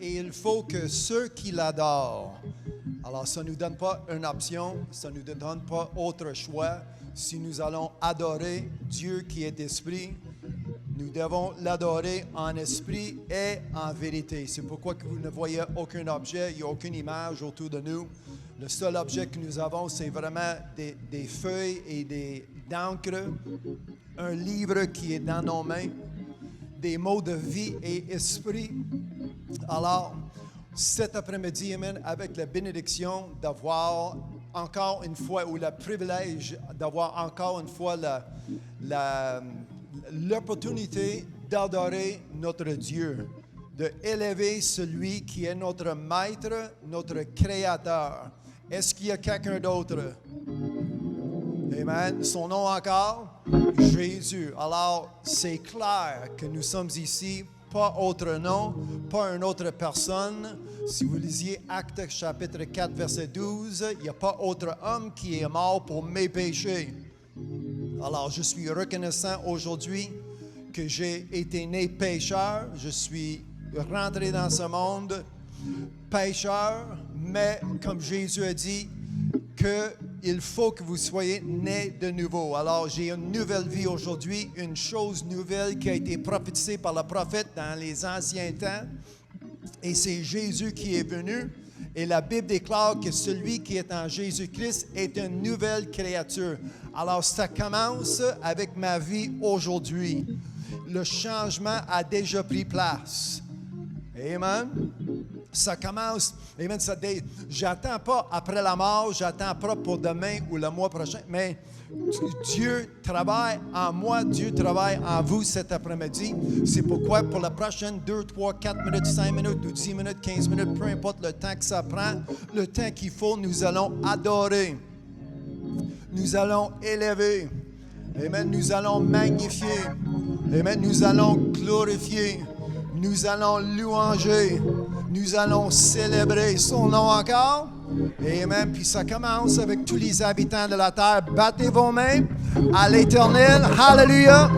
Et il faut que ceux qui l'adorent, alors ça ne nous donne pas une option, ça ne nous donne pas autre choix. Si nous allons adorer Dieu qui est esprit, nous devons l'adorer en esprit et en vérité. C'est pourquoi que vous ne voyez aucun objet, il n'y a aucune image autour de nous. Le seul objet que nous avons, c'est vraiment des feuilles et d'encre, un livre qui est dans nos mains, des mots de vie et esprit. Alors, cet après-midi, amen, avec la bénédiction d'avoir encore une fois, ou le privilège d'avoir encore une fois l'opportunité d'adorer notre Dieu, d'élever celui qui est notre maître, notre créateur. Est-ce qu'il y a quelqu'un d'autre? Amen. Son nom encore? Jésus. Alors, c'est clair que nous sommes ici, pas autre nom, pas une autre personne. Si vous lisiez Actes chapitre 4, verset 12, il n'y a pas autre homme qui est mort pour mes péchés. Alors, je suis reconnaissant aujourd'hui que j'ai été né pécheur. Je suis rentré dans ce monde pécheur, mais comme Jésus a dit, qu'il faut que vous soyez nés de nouveau. Alors, j'ai une nouvelle vie aujourd'hui, une chose nouvelle qui a été prophétisée par le prophète dans les anciens temps. Et c'est Jésus qui est venu. Et la Bible déclare que celui qui est en Jésus-Christ est une nouvelle créature. Alors, ça commence avec ma vie aujourd'hui. Le changement a déjà pris place. Amen. Ça commence, amen, j'attends pas après la mort, j'attends pas pour demain ou le mois prochain, mais Dieu travaille en moi, Dieu travaille en vous cet après-midi. C'est pourquoi pour la prochaine 2, 3, 4 minutes, 5 minutes ou 10 minutes, 15 minutes, peu importe le temps que ça prend, le temps qu'il faut, nous allons adorer. Nous allons élever. Amen, nous allons magnifier. Amen, nous allons glorifier. Nous allons louanger. Nous allons célébrer son nom encore. Amen. Puis ça commence avec tous les habitants de la terre. Battez vos mains à l'Éternel. Hallelujah.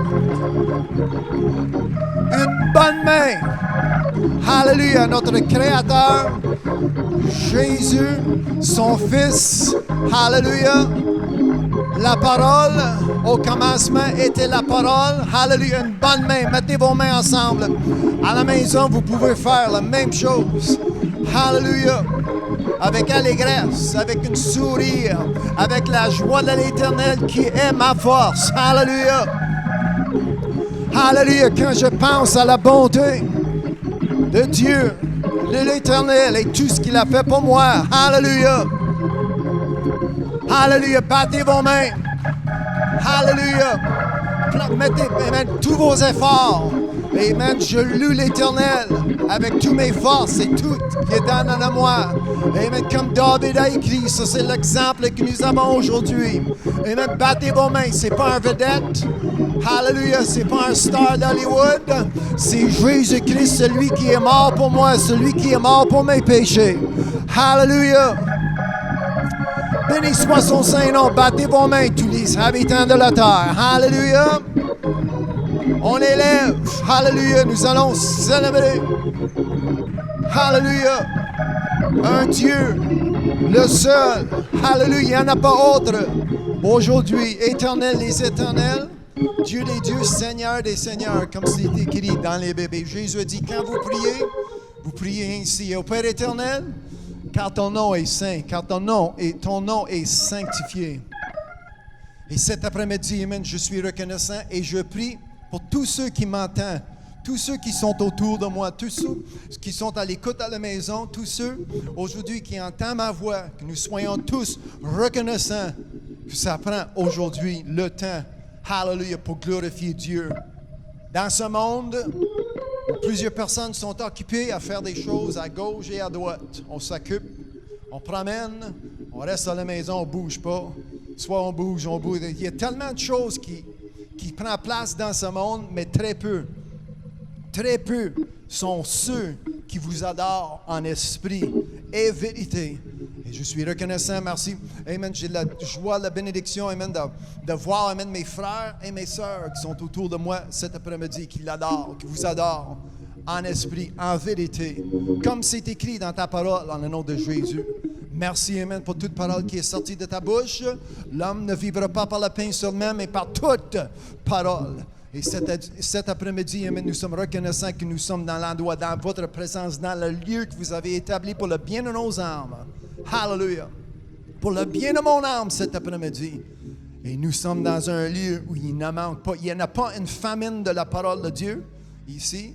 Une bonne main. Hallelujah. Notre Créateur, Jésus, son Fils. Hallelujah. La parole, au commencement, était la parole. Hallelujah. Une bonne main. Mettez vos mains ensemble. À la maison, vous pouvez faire la même chose. Hallelujah. Avec allégresse, avec une sourire, avec la joie de l'Éternel qui est ma force. Hallelujah. Hallelujah. Quand je pense à la bonté de Dieu, de l'Éternel et tout ce qu'il a fait pour moi. Hallelujah. Hallelujah. Battez vos mains. Hallelujah. Mettez, amen, tous vos efforts. Amen. Je loue l'Éternel avec toutes mes forces et tout qui est dans moi. Amen. Comme David a écrit, ça c'est l'exemple que nous avons aujourd'hui. Amen. Battez vos mains. C'est pas un vedette. Hallelujah. C'est pas un star d'Hollywood. C'est Jésus-Christ, celui qui est mort pour moi, celui qui est mort pour mes péchés. Hallelujah. Béni soit son Saint-Nom. Battez vos mains, tous les habitants de la terre. Hallelujah. On élève. Hallelujah. Nous allons célébrer. Hallelujah. Un Dieu, le seul. Hallelujah. Il n'y en a pas autre. Aujourd'hui, éternel des éternels. Dieu des dieux, Seigneur des seigneurs, comme c'est écrit dans les Bibles. Jésus a dit, quand vous priez ainsi. Au Père éternel, car ton nom est saint, car ton nom est sanctifié. Et cet après-midi, amen, je suis reconnaissant et je prie pour tous ceux qui m'entendent, tous ceux qui sont autour de moi, tous ceux qui sont à l'écoute à la maison, tous ceux aujourd'hui qui entendent ma voix, que nous soyons tous reconnaissants que ça prend aujourd'hui le temps, hallelujah, pour glorifier Dieu. Dans ce monde, plusieurs personnes sont occupées à faire des choses à gauche et à droite. On s'occupe, on promène, on reste à la maison, on ne bouge pas. Soit on bouge, on bouge. Il y a tellement de choses qui prennent place dans ce monde, mais très peu sont ceux qui vous adorent en esprit et vérité. Et je suis reconnaissant, merci. Amen. J'ai la joie, la bénédiction, amen, de voir, amen, mes frères et mes sœurs qui sont autour de moi cet après-midi, qui l'adorent, qui vous adorent en esprit, en vérité, comme c'est écrit dans ta parole, en le nom de Jésus. Merci, Amen, pour toute parole qui est sortie de ta bouche. L'homme ne vivra pas par le pain seulement, mais par toute parole. Et cet après-midi, Amen, nous sommes reconnaissants que nous sommes dans l'endroit, dans votre présence, dans le lieu que vous avez établi pour le bien de nos âmes. Hallelujah. Pour le bien de mon âme cet après-midi. Et nous sommes dans un lieu où il ne manque pas, il n'y a pas une famine de la parole de Dieu ici.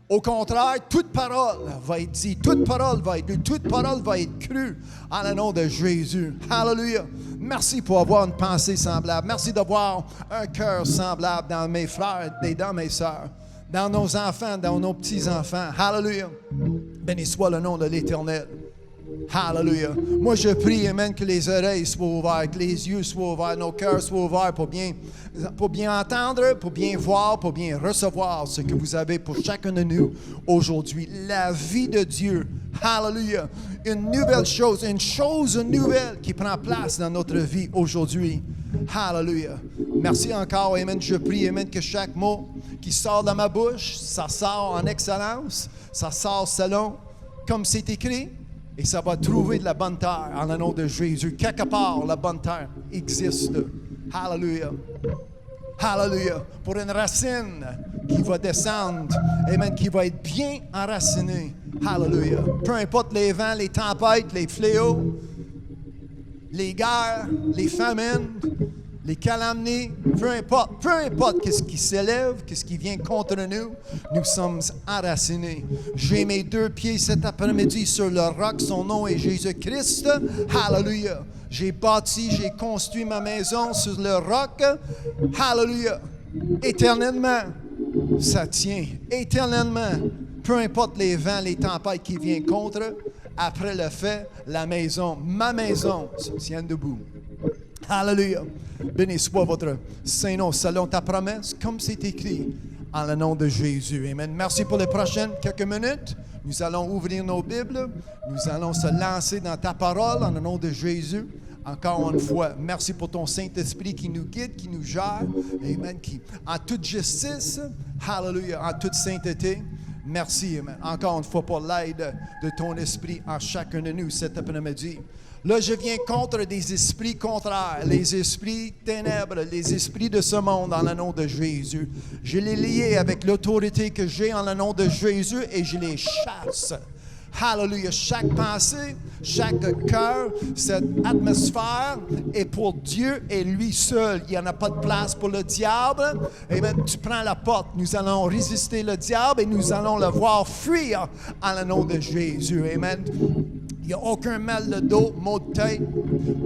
Au contraire, toute parole va être dite, toute parole va être lue, toute parole va être crue en le nom de Jésus. Hallelujah. Merci pour avoir une pensée semblable. Merci d'avoir un cœur semblable dans mes frères et dans mes sœurs, dans nos enfants, dans nos petits-enfants. Hallelujah. Béni soit le nom de l'Éternel. Hallelujah. Moi, je prie, Amen, que les oreilles soient ouvertes, que les yeux soient ouverts, nos cœurs soient ouverts pour bien entendre, pour bien voir, pour bien recevoir ce que vous avez pour chacun de nous aujourd'hui. La vie de Dieu. Hallelujah. Une nouvelle chose, une chose nouvelle qui prend place dans notre vie aujourd'hui. Hallelujah. Merci encore, Amen. Je prie, Amen, que chaque mot qui sort de ma bouche, ça sort en excellence, ça sort selon comme c'est écrit. Et ça va trouver de la bonne terre en le nom de Jésus. Quelque part, la bonne terre existe. Hallelujah. Hallelujah. Pour une racine qui va descendre, amen, qui va être bien enracinée. Hallelujah. Peu importe les vents, les tempêtes, les fléaux, les guerres, les famines, les calamités, peu importe qu'est-ce qui s'élève, qu'est-ce qui vient contre nous, nous sommes enracinés. J'ai mes 2 pieds cet après-midi sur le roc, son nom est Jésus-Christ. Hallelujah. J'ai bâti, j'ai construit ma maison sur le roc. Hallelujah. Éternellement, ça tient. Éternellement, peu importe les vents, les tempêtes qui viennent contre, après le fait, la maison, ma maison, se tient debout. Hallelujah. Béni soit votre Saint-Nom selon ta promesse, comme c'est écrit, en le nom de Jésus. Amen. Merci pour les prochaines quelques minutes. Nous allons ouvrir nos Bibles. Nous allons se lancer dans ta parole, en le nom de Jésus. Encore une fois, merci pour ton Saint-Esprit qui nous guide, qui nous gère. Amen. Qui, en toute justice, hallelujah, en toute sainteté. Merci, amen. Encore une fois pour l'aide de ton esprit en chacun de nous cet après-midi. Là, je viens contre des esprits contraires, les esprits ténèbres, les esprits de ce monde en le nom de Jésus. Je les lie avec l'autorité que j'ai en le nom de Jésus et je les chasse. Hallelujah. Chaque pensée, chaque cœur, cette atmosphère est pour Dieu et lui seul. Il n'y en a pas de place pour le diable. Amen. Tu prends la porte. Nous allons résister le diable et nous allons le voir fuir en le nom de Jésus. Amen. Il n'y a aucun mal de dos, maux de tête,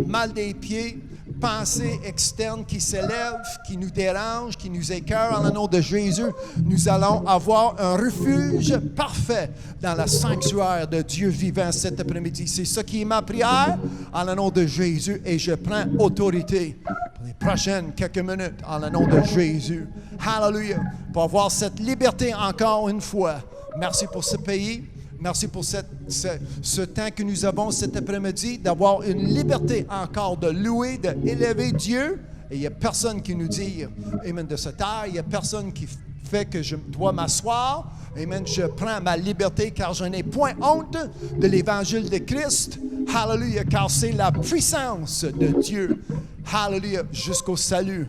mal des pieds, pensées externes qui s'élèvent, qui nous dérangent, qui nous écœurent. En le nom de Jésus, nous allons avoir un refuge parfait dans le sanctuaire de Dieu vivant cet après-midi. C'est ça qui est ma prière en le nom de Jésus et je prends autorité pour les prochaines quelques minutes en le nom de Jésus. Hallelujah. Pour avoir cette liberté encore une fois. Merci pour ce pays. Merci pour ce temps que nous avons cet après-midi, d'avoir une liberté encore de louer, d'élever Dieu. Et il n'y a personne qui nous dit, amen, de se taire. Il n'y a personne qui fait que je dois m'asseoir. Amen, je prends ma liberté car je n'ai point honte de l'évangile de Christ. Hallelujah, car c'est la puissance de Dieu. Hallelujah, jusqu'au salut.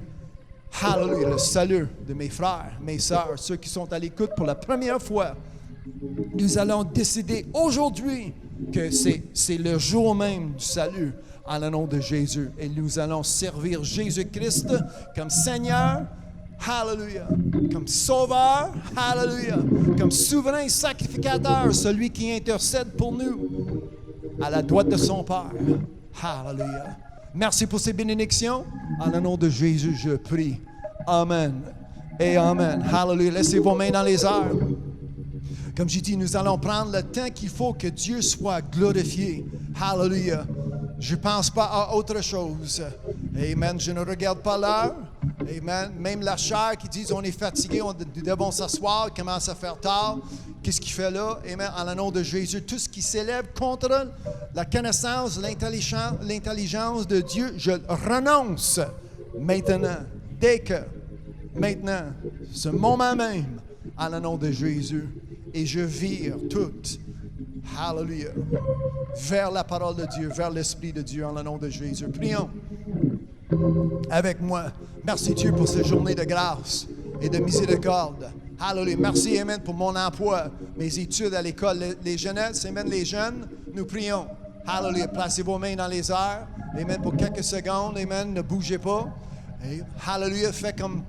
Hallelujah, le salut de mes frères, mes sœurs, ceux qui sont à l'écoute pour la première fois. Nous allons décider aujourd'hui que c'est le jour même du salut en le nom de Jésus. Et nous allons servir Jésus-Christ comme Seigneur, hallelujah, comme Sauveur, hallelujah, comme souverain sacrificateur, celui qui intercède pour nous à la droite de son Père. Hallelujah. Merci pour ces bénédictions. En le nom de Jésus, je prie. Amen et Amen. Hallelujah. Laissez vos mains dans les airs. Comme j'ai dit, nous allons prendre le temps qu'il faut que Dieu soit glorifié. Hallelujah. Je ne pense pas à autre chose. Amen. Je ne regarde pas l'heure. Amen. Même la chair qui dit on est fatigué, nous devons s'asseoir, il commence à faire tard. Qu'est-ce qu'il fait là? Amen. En le nom de Jésus, tout ce qui s'élève contre la connaissance, l'intelligence de Dieu, je renonce maintenant. Dès que, maintenant, ce moment même, en le nom de Jésus. et je vire tout. Hallelujah. Vers la parole de Dieu, vers l'Esprit de Dieu, en le nom de Jésus. Prions avec moi. Merci Dieu pour cette journée de grâce et de miséricorde. Hallelujah. Merci, Amen, pour mon emploi, mes études à l'école, les jeunesses, Amen, les jeunes. Nous prions. Hallelujah. Placez vos mains dans les airs. Amen. Pour quelques secondes. Amen. Ne bougez pas. Et hallelujah. Fais comme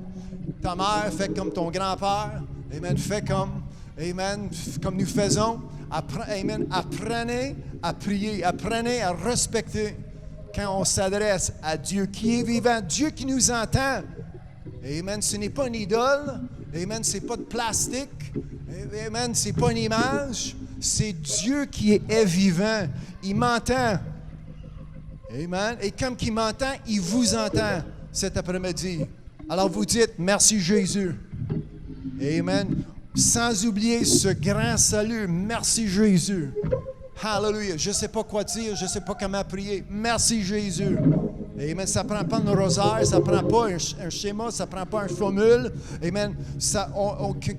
ta mère, fais comme ton grand-père. Amen. Fais comme, Amen, comme nous faisons. Amen. Apprenez à prier. Apprenez à respecter quand on s'adresse à Dieu qui est vivant, Dieu qui nous entend. Amen. Ce n'est pas une idole. Amen. Ce n'est pas de plastique. Amen. Ce n'est pas une image. C'est Dieu qui est vivant. Il m'entend. Amen. Et comme il m'entend, il vous entend cet après-midi. Alors vous dites, merci Jésus. Amen. Sans oublier ce grand salut. Merci Jésus. Hallelujah. Je ne sais pas quoi dire, je ne sais pas comment prier. Merci Jésus. Amen. Ça ne prend pas un rosaire, ça ne prend pas un schéma, ça ne prend pas un formule. Amen.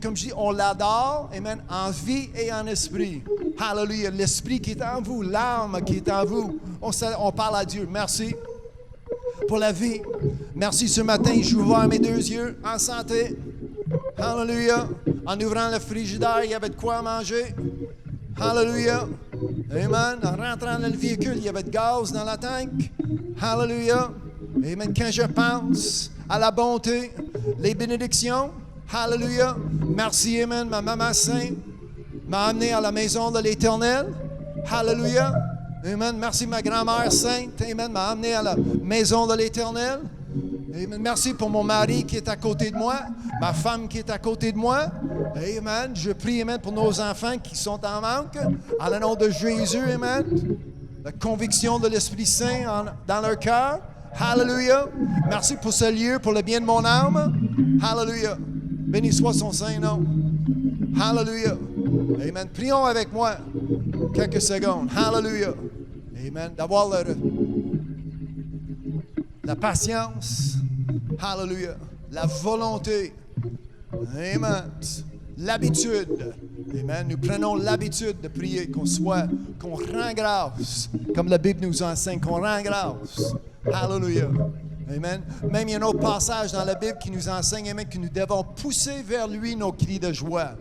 Comme je dis, on l'adore. Amen. En vie et en esprit. Hallelujah. L'esprit qui est en vous, l'âme qui est en vous. On parle à Dieu. Merci pour la vie. Merci ce matin, j'ai ouvert mes 2 yeux en santé. Hallelujah. En ouvrant le frigidaire, il y avait de quoi manger. Hallelujah. Amen. En rentrant dans le véhicule, il y avait de gaz dans la tank. Hallelujah. Amen. Quand je pense à la bonté, les bénédictions. Hallelujah. Merci, Amen. Ma maman sainte m'a amené à la maison de l'Éternel. Hallelujah. Amen. Merci, ma grand-mère sainte. Amen. M'a amené à la maison de l'Éternel. Amen. Merci pour mon mari qui est à côté de moi, ma femme qui est à côté de moi. Amen. Je prie, Amen, pour nos enfants qui sont en manque. En le nom de Jésus, Amen. La conviction de l'Esprit Saint dans leur cœur. Hallelujah. Merci pour ce lieu, pour le bien de mon âme. Hallelujah. Béni soit son saint nom. Hallelujah. Amen. Prions avec moi quelques secondes. Hallelujah. Amen. D'avoir la patience. Hallelujah. La volonté. Amen. L'habitude. Amen. Nous prenons l'habitude de prier, qu'on rend grâce, comme la Bible nous enseigne, qu'on rend grâce. Hallelujah. Amen. Même il y a un autre passage dans la Bible qui nous enseigne, amen, que nous devons pousser vers lui nos cris de joie.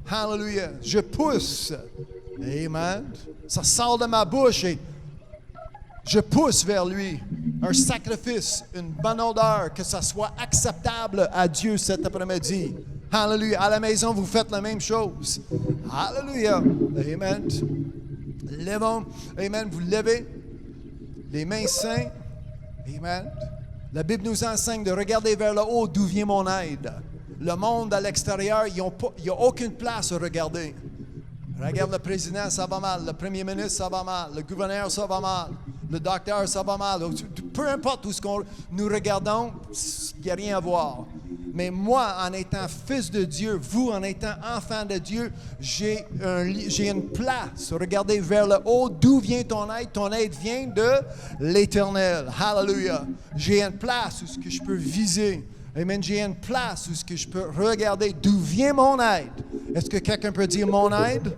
Hallelujah. Je pousse. Amen. Ça sort de ma bouche et je pousse vers lui un sacrifice, une bonne odeur, que ça soit acceptable à Dieu cet après-midi. Hallelujah. À la maison, vous faites la même chose. Hallelujah. Amen. Levons. Amen. Vous levez les mains saintes. Amen. La Bible nous enseigne de regarder vers le haut d'où vient mon aide. Le monde à l'extérieur, il n'y a aucune place à regarder. Regarde le président, ça va mal. Le premier ministre, ça va mal. Le gouverneur, ça va mal. Le docteur, ça va mal. Peu importe où nous regardons, il n'y a rien à voir. Mais moi, en étant fils de Dieu, vous, en étant enfant de Dieu, j'ai une place. Regardez vers le haut. D'où vient ton aide? Ton aide vient de l'Éternel. Hallelujah. J'ai une place où ce que je peux viser. Amen. J'ai une place où ce que je peux regarder. D'où vient mon aide? Est-ce que quelqu'un peut dire mon aide?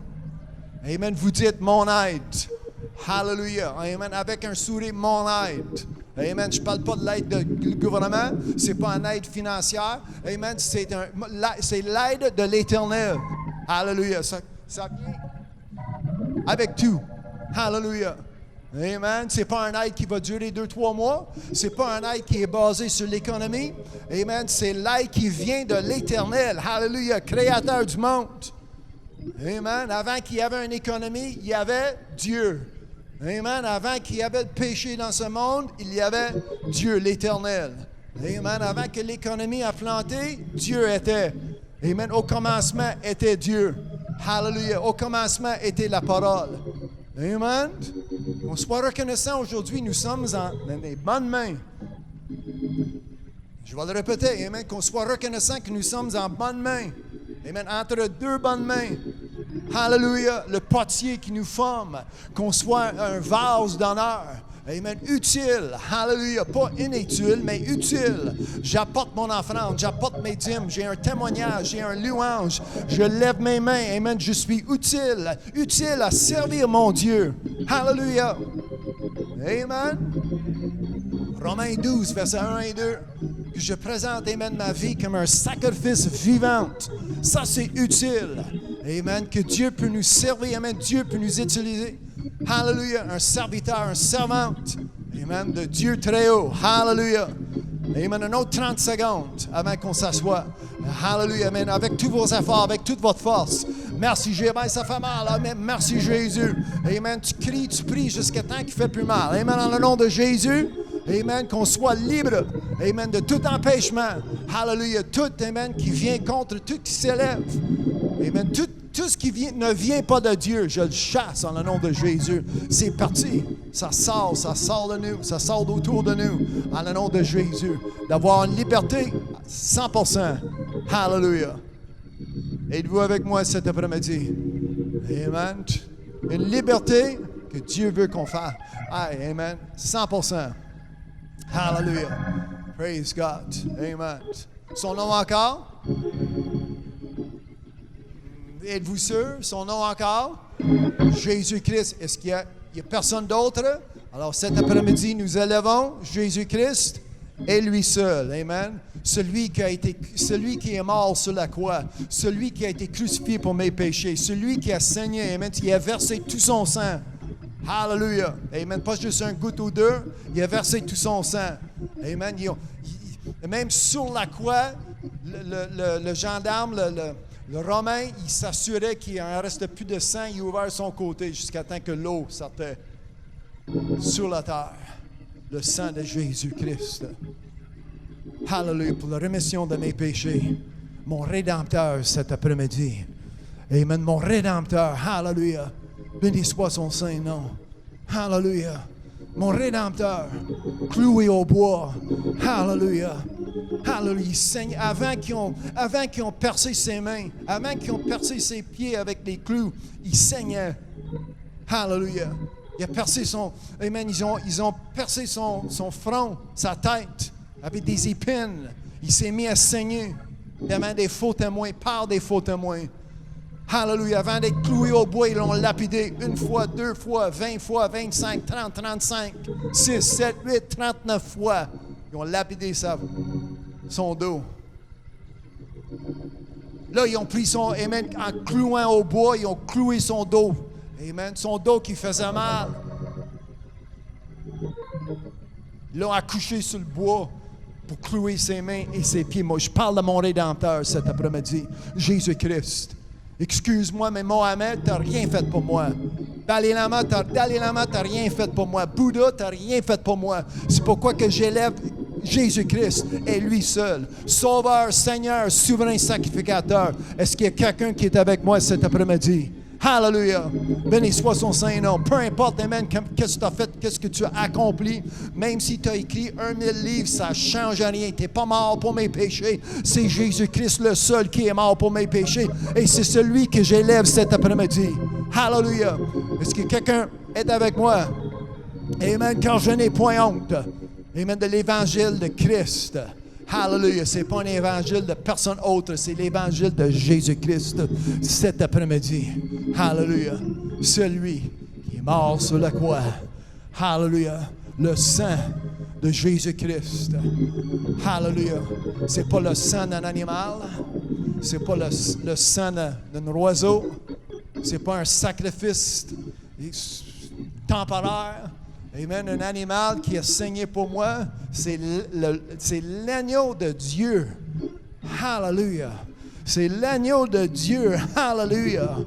Amen. Vous dites mon aide. Hallelujah. Amen. Avec un sourire, mon aide. Amen. Je ne parle pas de l'aide du gouvernement. Ce n'est pas une aide financière. Amen. C'est l'aide de l'Éternel. Hallelujah. Ça vient avec tout. Hallelujah. Amen. Ce n'est pas une aide qui va durer 2-3 mois. Ce n'est pas une aide qui est basée sur l'économie. Amen. C'est l'aide qui vient de l'Éternel. Hallelujah. Créateur du monde. Amen. Avant qu'il y avait une économie, il y avait Dieu. Amen. Avant qu'il y avait le péché dans ce monde, il y avait Dieu, l'Éternel. Amen. Avant que l'économie a planté, Dieu était. Amen. Au commencement était Dieu. Hallelujah. Au commencement était la parole. Amen. Qu'on soit reconnaissant aujourd'hui, nous sommes dans les bonnes mains. Je vais le répéter. Amen. Qu'on soit reconnaissant que nous sommes en bonnes mains. Amen. Entre 2 bonnes mains. Hallelujah. Le potier qui nous forme. Qu'on soit un vase d'honneur. Amen. Utile. Hallelujah. Pas inutile, mais utile. J'apporte mon offrande, j'apporte mes dîmes, j'ai un témoignage, j'ai un louange. Je lève mes mains. Amen. Je suis utile. Utile à servir mon Dieu. Hallelujah. Amen. Romains 12, versets 1 et 2. Que je présente, amen, ma vie comme un sacrifice vivant. Ça, c'est utile. Amen. Que Dieu peut nous servir. Amen. Dieu peut nous utiliser. Hallelujah. Un serviteur, un servante. Amen. De Dieu très haut. Hallelujah. Amen. Un autre 30 secondes avant qu'on s'assoie. Hallelujah. Amen. Avec tous vos efforts, avec toute votre force. Merci Jésus. Amen. Ça fait mal. Amen. Merci Jésus. Amen. Tu cries, tu pries jusqu'à temps qu'il ne fait plus mal. Amen. Dans le nom de Jésus. Amen. Qu'on soit libre. Amen. De tout empêchement. Hallelujah. Tout, amen, qui vient contre, tout qui s'élève. Amen. Tout ce qui ne vient pas de Dieu, je le chasse en le nom de Jésus. C'est parti. Ça sort de nous, ça sort d'autour de nous, en le nom de Jésus. D'avoir une liberté 100%. Hallelujah. Êtes-vous avec moi cet après-midi? Amen. Une liberté que Dieu veut qu'on fasse. Amen. 100%. Hallelujah. Praise God. Amen. Son nom encore? Êtes-vous sûr? Son nom encore? Jésus-Christ. Est-ce qu'il y a personne d'autre? Alors cet après-midi, nous élevons Jésus-Christ et lui seul. Amen. Celui qui est mort sur la croix, celui qui a été crucifié pour mes péchés, celui qui a saigné, amen, qui a versé tout son sang. Hallelujah. Amen. Pas juste un goutte ou deux, il a versé tout son sang. Amen. Même sur la croix, le gendarme, le Romain, il s'assurait qu'il n'en restait plus de sang. Il a ouvert son côté jusqu'à temps que l'eau sortait sur la terre. Le sang de Jésus-Christ. Hallelujah. Pour la rémission de mes péchés. Mon Rédempteur cet après-midi. Amen. Mon Rédempteur. Hallelujah. Béni soit son saint nom. Hallelujah. Mon Rédempteur. Cloué au bois. Hallelujah. Hallelujah. Seigneur, avant qu'ils ont percé ses mains, avant qu'ils ont percé ses pieds avec les clous, il saignait. Hallelujah. Il a percé son... Amen. Ils ont percé son front, sa tête, avec des épines. Il s'est mis à saigner devant des faux témoins, par des faux témoins. Hallelujah. Avant d'être cloué au bois, ils l'ont lapidé 1 fois, 2 fois, 20 fois, 25, 30, 35, 6, 7, 8, 39 fois. Ils ont lapidé son dos. Là, ils ont pris son... Amen. En clouant au bois, ils ont cloué son dos. Amen. Son dos qui faisait mal. Ils l'ont accouché sur le bois pour clouer ses mains et ses pieds. Moi, je parle de mon Rédempteur cet après-midi, Jésus-Christ. Excuse-moi, mais Mohamed, tu n'as rien fait pour moi. Dalai Lama, tu n'as rien fait pour moi. Bouddha, tu n'as rien fait pour moi. C'est pourquoi que j'élève Jésus-Christ et lui seul. Sauveur, Seigneur, souverain sacrificateur. Est-ce qu'il y a quelqu'un qui est avec moi cet après-midi? Hallelujah. Béni soit son saint nom. Peu importe, amen, qu'est-ce que tu as fait, qu'est-ce que tu as accompli. Même si tu as écrit 1000 livres, ça ne change rien. Tu n'es pas mort pour mes péchés. C'est Jésus-Christ le seul qui est mort pour mes péchés. Et c'est celui que j'élève cet après-midi. Hallelujah. Est-ce que quelqu'un est avec moi? Amen. Car je n'ai point honte. Amen. De l'évangile de Christ. Hallelujah. Ce n'est pas un évangile de personne autre, c'est l'évangile de Jésus-Christ cet après-midi. Hallelujah. Celui qui est mort sur la croix. Hallelujah. Le sang de Jésus-Christ. Hallelujah. Ce n'est pas le sang d'un animal. Ce n'est pas le sang d'un oiseau. Ce n'est pas un sacrifice temporaire. Amen. Un animal qui a saigné pour moi, c'est l'agneau de Dieu. Hallelujah. C'est l'agneau de Dieu. Hallelujah.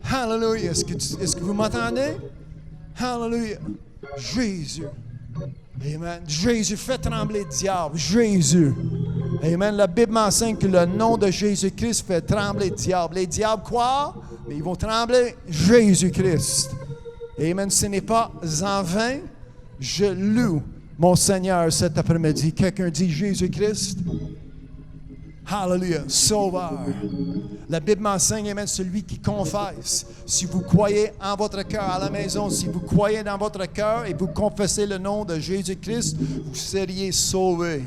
Hallelujah. Est-ce que vous m'entendez? Hallelujah. Jésus. Amen. Jésus fait trembler le diable. Jésus. Amen. La Bible m'enseigne que le nom de Jésus-Christ fait trembler le diable. Les diables quoi? Mais ils vont trembler Jésus-Christ. Amen. Ce n'est pas en vain. Je loue mon Seigneur cet après-midi. Quelqu'un dit Jésus-Christ. Hallelujah. Sauveur. La Bible m'enseigne, amen, celui qui confesse. Si vous croyez en votre cœur à la maison, si vous croyez dans votre cœur et vous confessez le nom de Jésus-Christ, vous seriez sauvés.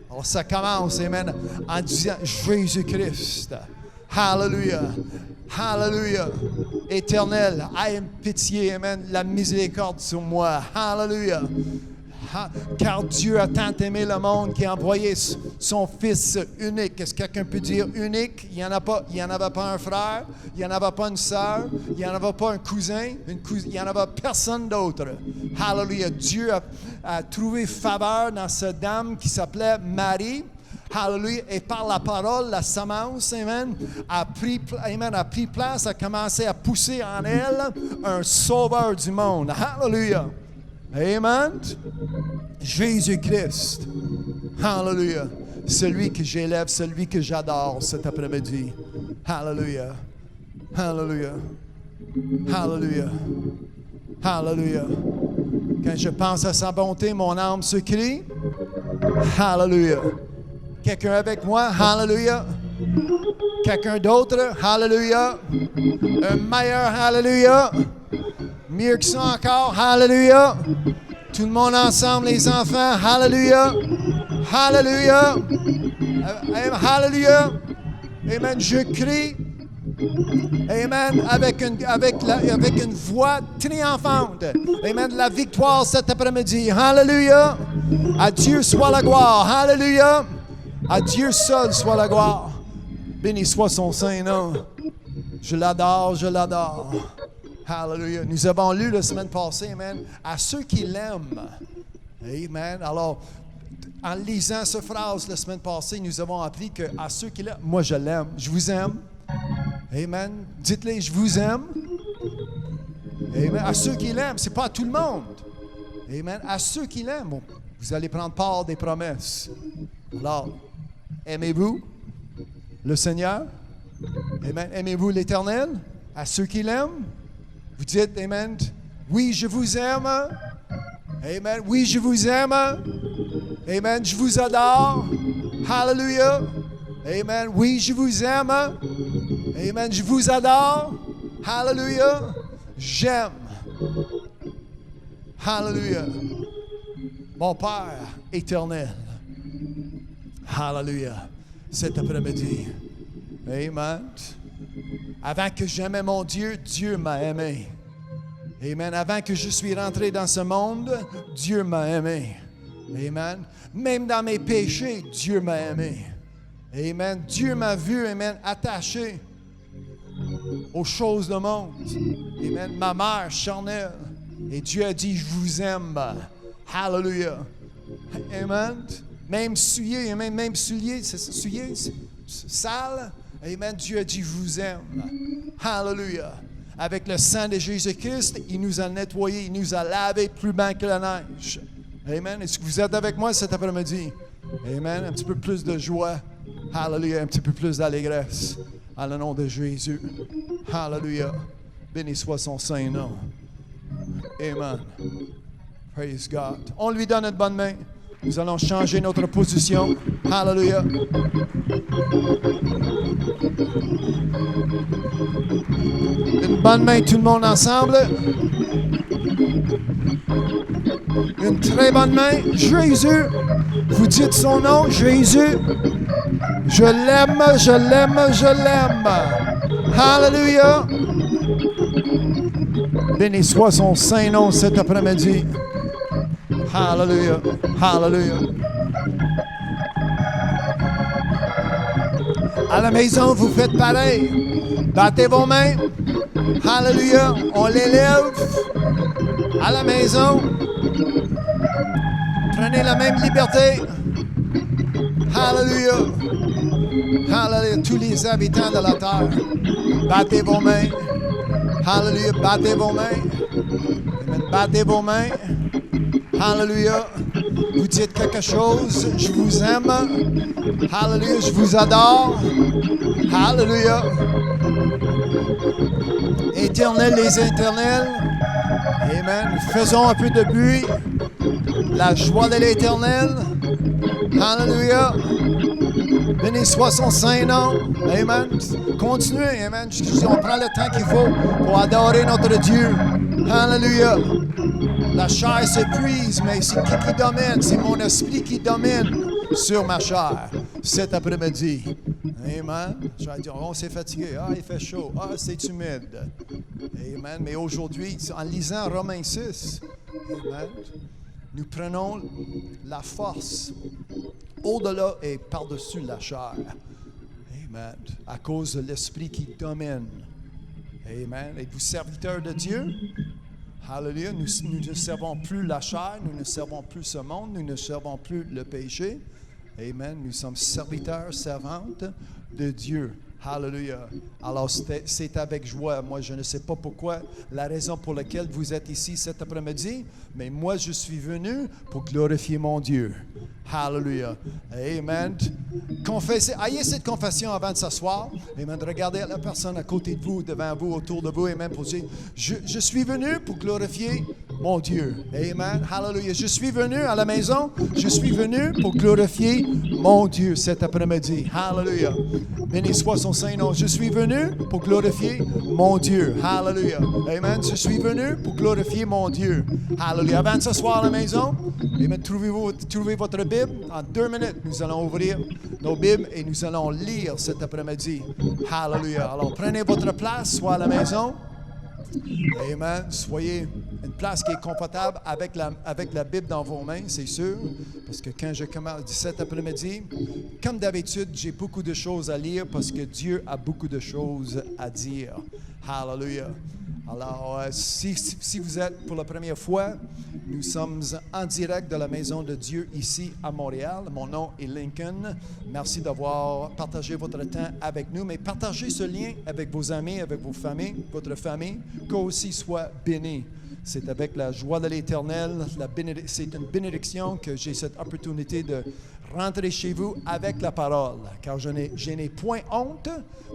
Alors ça commence, amen, en disant Jésus-Christ. Hallelujah. Hallelujah. Éternel, aie pitié, amen, la miséricorde sur moi. Hallelujah. Car Dieu a tant aimé le monde qu'il a envoyé son Fils unique. Est-ce que quelqu'un peut dire unique? Il n'y en avait pas un frère, il n'y en avait pas une sœur, il n'y en avait pas un cousin, il n'y en avait personne d'autre. Hallelujah. Dieu a trouvé faveur dans cette dame qui s'appelait Marie. Hallelujah. Et par la parole, la semence, amen, a pris place, a commencé à pousser en elle un sauveur du monde. Hallelujah. Amen. Jésus-Christ. Hallelujah. Celui que j'élève, celui que j'adore cet après-midi. Hallelujah. Hallelujah. Hallelujah. Hallelujah. Quand je pense à sa bonté, mon âme se crie. Hallelujah. Quelqu'un avec moi? Hallelujah. Quelqu'un d'autre? Hallelujah. Un meilleur hallelujah. Mieux que ça encore, hallelujah. Tout le monde ensemble, les enfants, hallelujah. Hallelujah. Hallelujah. Amen. Je crie. Amen. Avec une voix triomphante. Amen. La victoire cet après-midi. Hallelujah. À Dieu soit la gloire. Hallelujah. À Dieu seul soit la gloire. Béni soit son saint nom. Je l'adore, je l'adore. Hallelujah. Nous avons lu la semaine passée, amen, à ceux qui l'aiment. Amen. Alors, en lisant cette phrase la semaine passée, nous avons appris que à ceux qui l'aiment, moi je l'aime, je vous aime. Amen. Dites-les, je vous aime. Amen. À ceux qui l'aiment, c'est pas à tout le monde. Amen. À ceux qui l'aiment, vous allez prendre part des promesses. Alors, aimez-vous le Seigneur? Amen. Aimez-vous l'Éternel? À ceux qui l'aiment? Vous dites, amen, oui, je vous aime. Amen, oui, je vous aime. Amen, je vous adore. Hallelujah. Amen, oui, je vous aime. Amen, je vous adore. Hallelujah. J'aime. Hallelujah. Mon Père éternel. Hallelujah. Cet après-midi. Amen. Avant que j'aimais mon Dieu, Dieu m'a aimé. Amen. Avant que je suis rentré dans ce monde, Dieu m'a aimé. Amen. Même dans mes péchés, Dieu m'a aimé. Amen. Dieu m'a vu, amen, attaché aux choses du monde. Amen. Ma mère charnelle. Et Dieu a dit, je vous aime. Hallelujah. Amen. Même souillé, même souillé, sale. Amen. Dieu a dit, je vous aime. Hallelujah. Avec le sang de Jésus-Christ, il nous a nettoyés, il nous a lavés plus blanc que la neige. Amen. Est-ce que vous êtes avec moi cet après-midi? Amen. Un petit peu plus de joie. Hallelujah. Un petit peu plus d'allégresse. En le nom de Jésus. Hallelujah. Béni soit son saint nom. Amen. Praise God. On lui donne une bonne main. Nous allons changer notre position. Hallelujah. Une bonne main, tout le monde ensemble. Une très bonne main. Jésus. Vous dites son nom, Jésus. Je l'aime, je l'aime, je l'aime. Hallelujah. Béni soit son saint nom cet après-midi. Hallelujah. Hallelujah. À la maison, vous faites pareil. Battez vos mains. Hallelujah. On les lève. À la maison. Prenez la même liberté. Hallelujah. Hallelujah. Tous les habitants de la terre. Battez vos mains. Hallelujah. Battez vos mains. Amen. Battez vos mains. Hallelujah. Vous dites quelque chose. Je vous aime. Hallelujah. Je vous adore. Hallelujah. Éternel les éternels. Amen. Faisons un peu de bruit. La joie de l'Éternel. Hallelujah. Béni soit son Saint-Nom. Amen. Continuez, amen. On prend le temps qu'il faut pour adorer notre Dieu. Alléluia. La chair s'épuise, mais c'est qui domine? C'est mon esprit qui domine sur ma chair cet après-midi. Amen. Je vais dire, on s'est fatigué. Ah, il fait chaud. Ah, c'est humide. Amen. Mais aujourd'hui, en lisant Romains 6, amen, nous prenons la force au-delà et par-dessus la chair. Amen. À cause de l'esprit qui domine. Amen. Êtes-vous serviteur de Dieu? Alléluia. Nous ne servons plus la chair, nous ne servons plus ce monde, nous ne servons plus le péché. Amen. Nous sommes serviteurs, servantes de Dieu. Alléluia. Alors, c'est avec joie. Moi, je ne sais pas pourquoi, la raison pour laquelle vous êtes ici cet après-midi, mais moi, je suis venu pour glorifier mon Dieu. Alléluia. Amen. Confessez, ayez cette confession avant de s'asseoir. Amen. Regardez la personne à côté de vous, devant vous, autour de vous. Amen. Pour dire, je suis venu pour glorifier mon Dieu. Amen. Hallelujah. Je suis venu à la maison. Je suis venu pour glorifier mon Dieu cet après-midi. Hallelujah. Béni soit son Saint-Nom. Je suis venu pour glorifier mon Dieu. Hallelujah. Amen. Je suis venu pour glorifier mon Dieu. Hallelujah. Avant de s'asseoir à la maison, amen, trouvez votre Bible. En 2 minutes, nous allons ouvrir nos Bibles et nous allons lire cet après-midi. Hallelujah. Alors, prenez votre place, soit à la maison. Amen. Soyez une place qui est confortable avec la Bible dans vos mains, c'est sûr. Parce que quand je commence cet après-midi, comme d'habitude, j'ai beaucoup de choses à lire parce que Dieu a beaucoup de choses à dire. Hallelujah. Alors, si vous êtes pour la première fois, nous sommes en direct de la Maison de Dieu ici à Montréal. Mon nom est Lincoln. Merci d'avoir partagé votre temps avec nous, mais partagez ce lien avec vos amis, avec vos familles, votre famille, qu'aussi soit béni. C'est avec la joie de l'Éternel, c'est une bénédiction que j'ai cette opportunité de rentrer chez vous avec la parole, car je n'ai point honte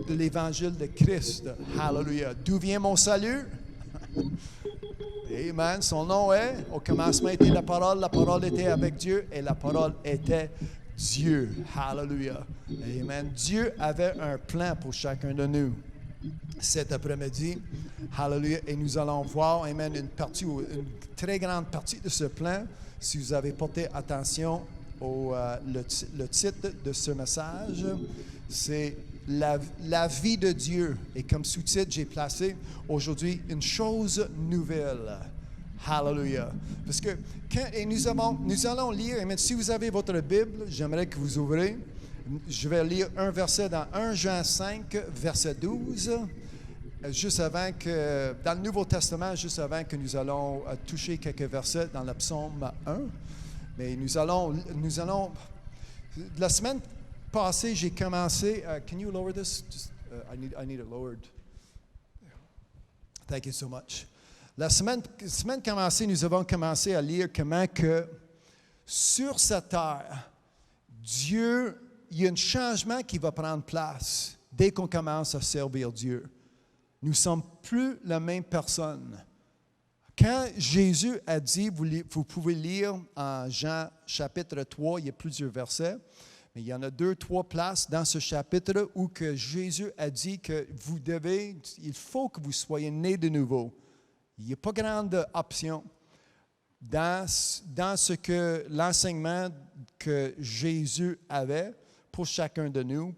de l'Évangile de Christ. Hallelujah. D'où vient mon salut? Amen. Son nom est, au commencement était la parole était avec Dieu et la parole était Dieu. Hallelujah. Amen. Dieu avait un plan pour chacun de nous cet après-midi. Hallelujah. Et nous allons voir, amen, une très grande partie de ce plan. Si vous avez porté attention le titre de ce message, c'est la vie de Dieu. Et comme sous-titre, j'ai placé aujourd'hui une chose nouvelle. Hallelujah. Parce que nous allons lire, amen, si vous avez votre Bible, j'aimerais que vous ouvrez. Je vais lire un verset dans 1 Jean 5, verset 12. Juste avant que, dans le Nouveau Testament, juste avant que nous allons toucher quelques versets dans le psaume 1. Mais nous allons, la semaine passée, j'ai commencé, can you lower this? Just, I need it lowered. Thank you so much. La semaine commencée, nous avons commencé à lire comment que sur cette terre, Dieu, il y a un changement qui va prendre place dès qu'on commence à servir Dieu. Nous ne sommes plus la même personne. Quand Jésus a dit, vous pouvez lire en Jean chapitre 3, il y a plusieurs versets, mais il y en a 2, 3 places dans ce chapitre où que Jésus a dit que il faut que vous soyez nés de nouveau. Il n'y a pas grande option dans ce que l'enseignement que Jésus avait pour chacun de nous.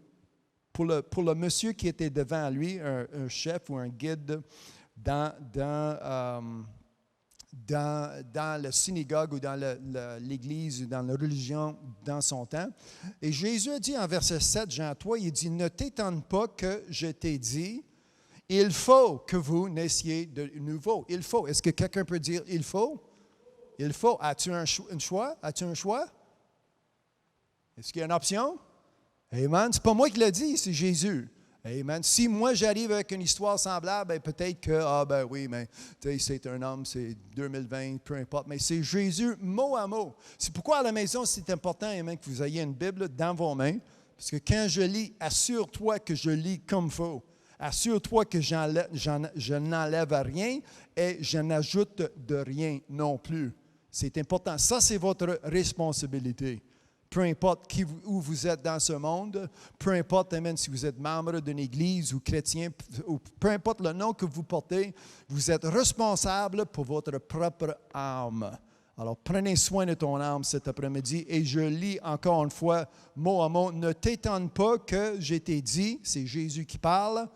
Pour le monsieur qui était devant lui, un chef ou un guide dans la synagogue ou dans l'église ou dans la religion dans son temps. Et Jésus a dit en verset 7, Jean 3, il dit « Ne t'étonne pas que je t'ai dit, il faut que vous naissiez de nouveau. » Il faut. Est-ce que quelqu'un peut dire « il faut » ? Il faut. As-tu un choix? As-tu un choix? Est-ce qu'il y a une option? Amen. C'est pas moi qui l'ai dit, c'est Jésus. Amen. Si moi j'arrive avec une histoire semblable, ben peut-être que, oui, mais c'est un homme, c'est 2020, peu importe. Mais c'est Jésus mot à mot. C'est pourquoi à la maison, c'est important, amen, que vous ayez une Bible dans vos mains. Parce que quand je lis, assure-toi que je lis comme il faut. Assure-toi que je n'enlève rien et je n'ajoute de rien non plus. C'est important. Ça, c'est votre responsabilité. Peu importe où vous êtes dans ce monde, peu importe, amen, si vous êtes membre d'une église ou chrétien, ou peu importe le nom que vous portez, vous êtes responsable pour votre propre âme. Alors, prenez soin de ton âme cet après-midi et je lis encore une fois, mot à mot, ne t'étonne pas que j'ai été dit, c'est Jésus qui parle,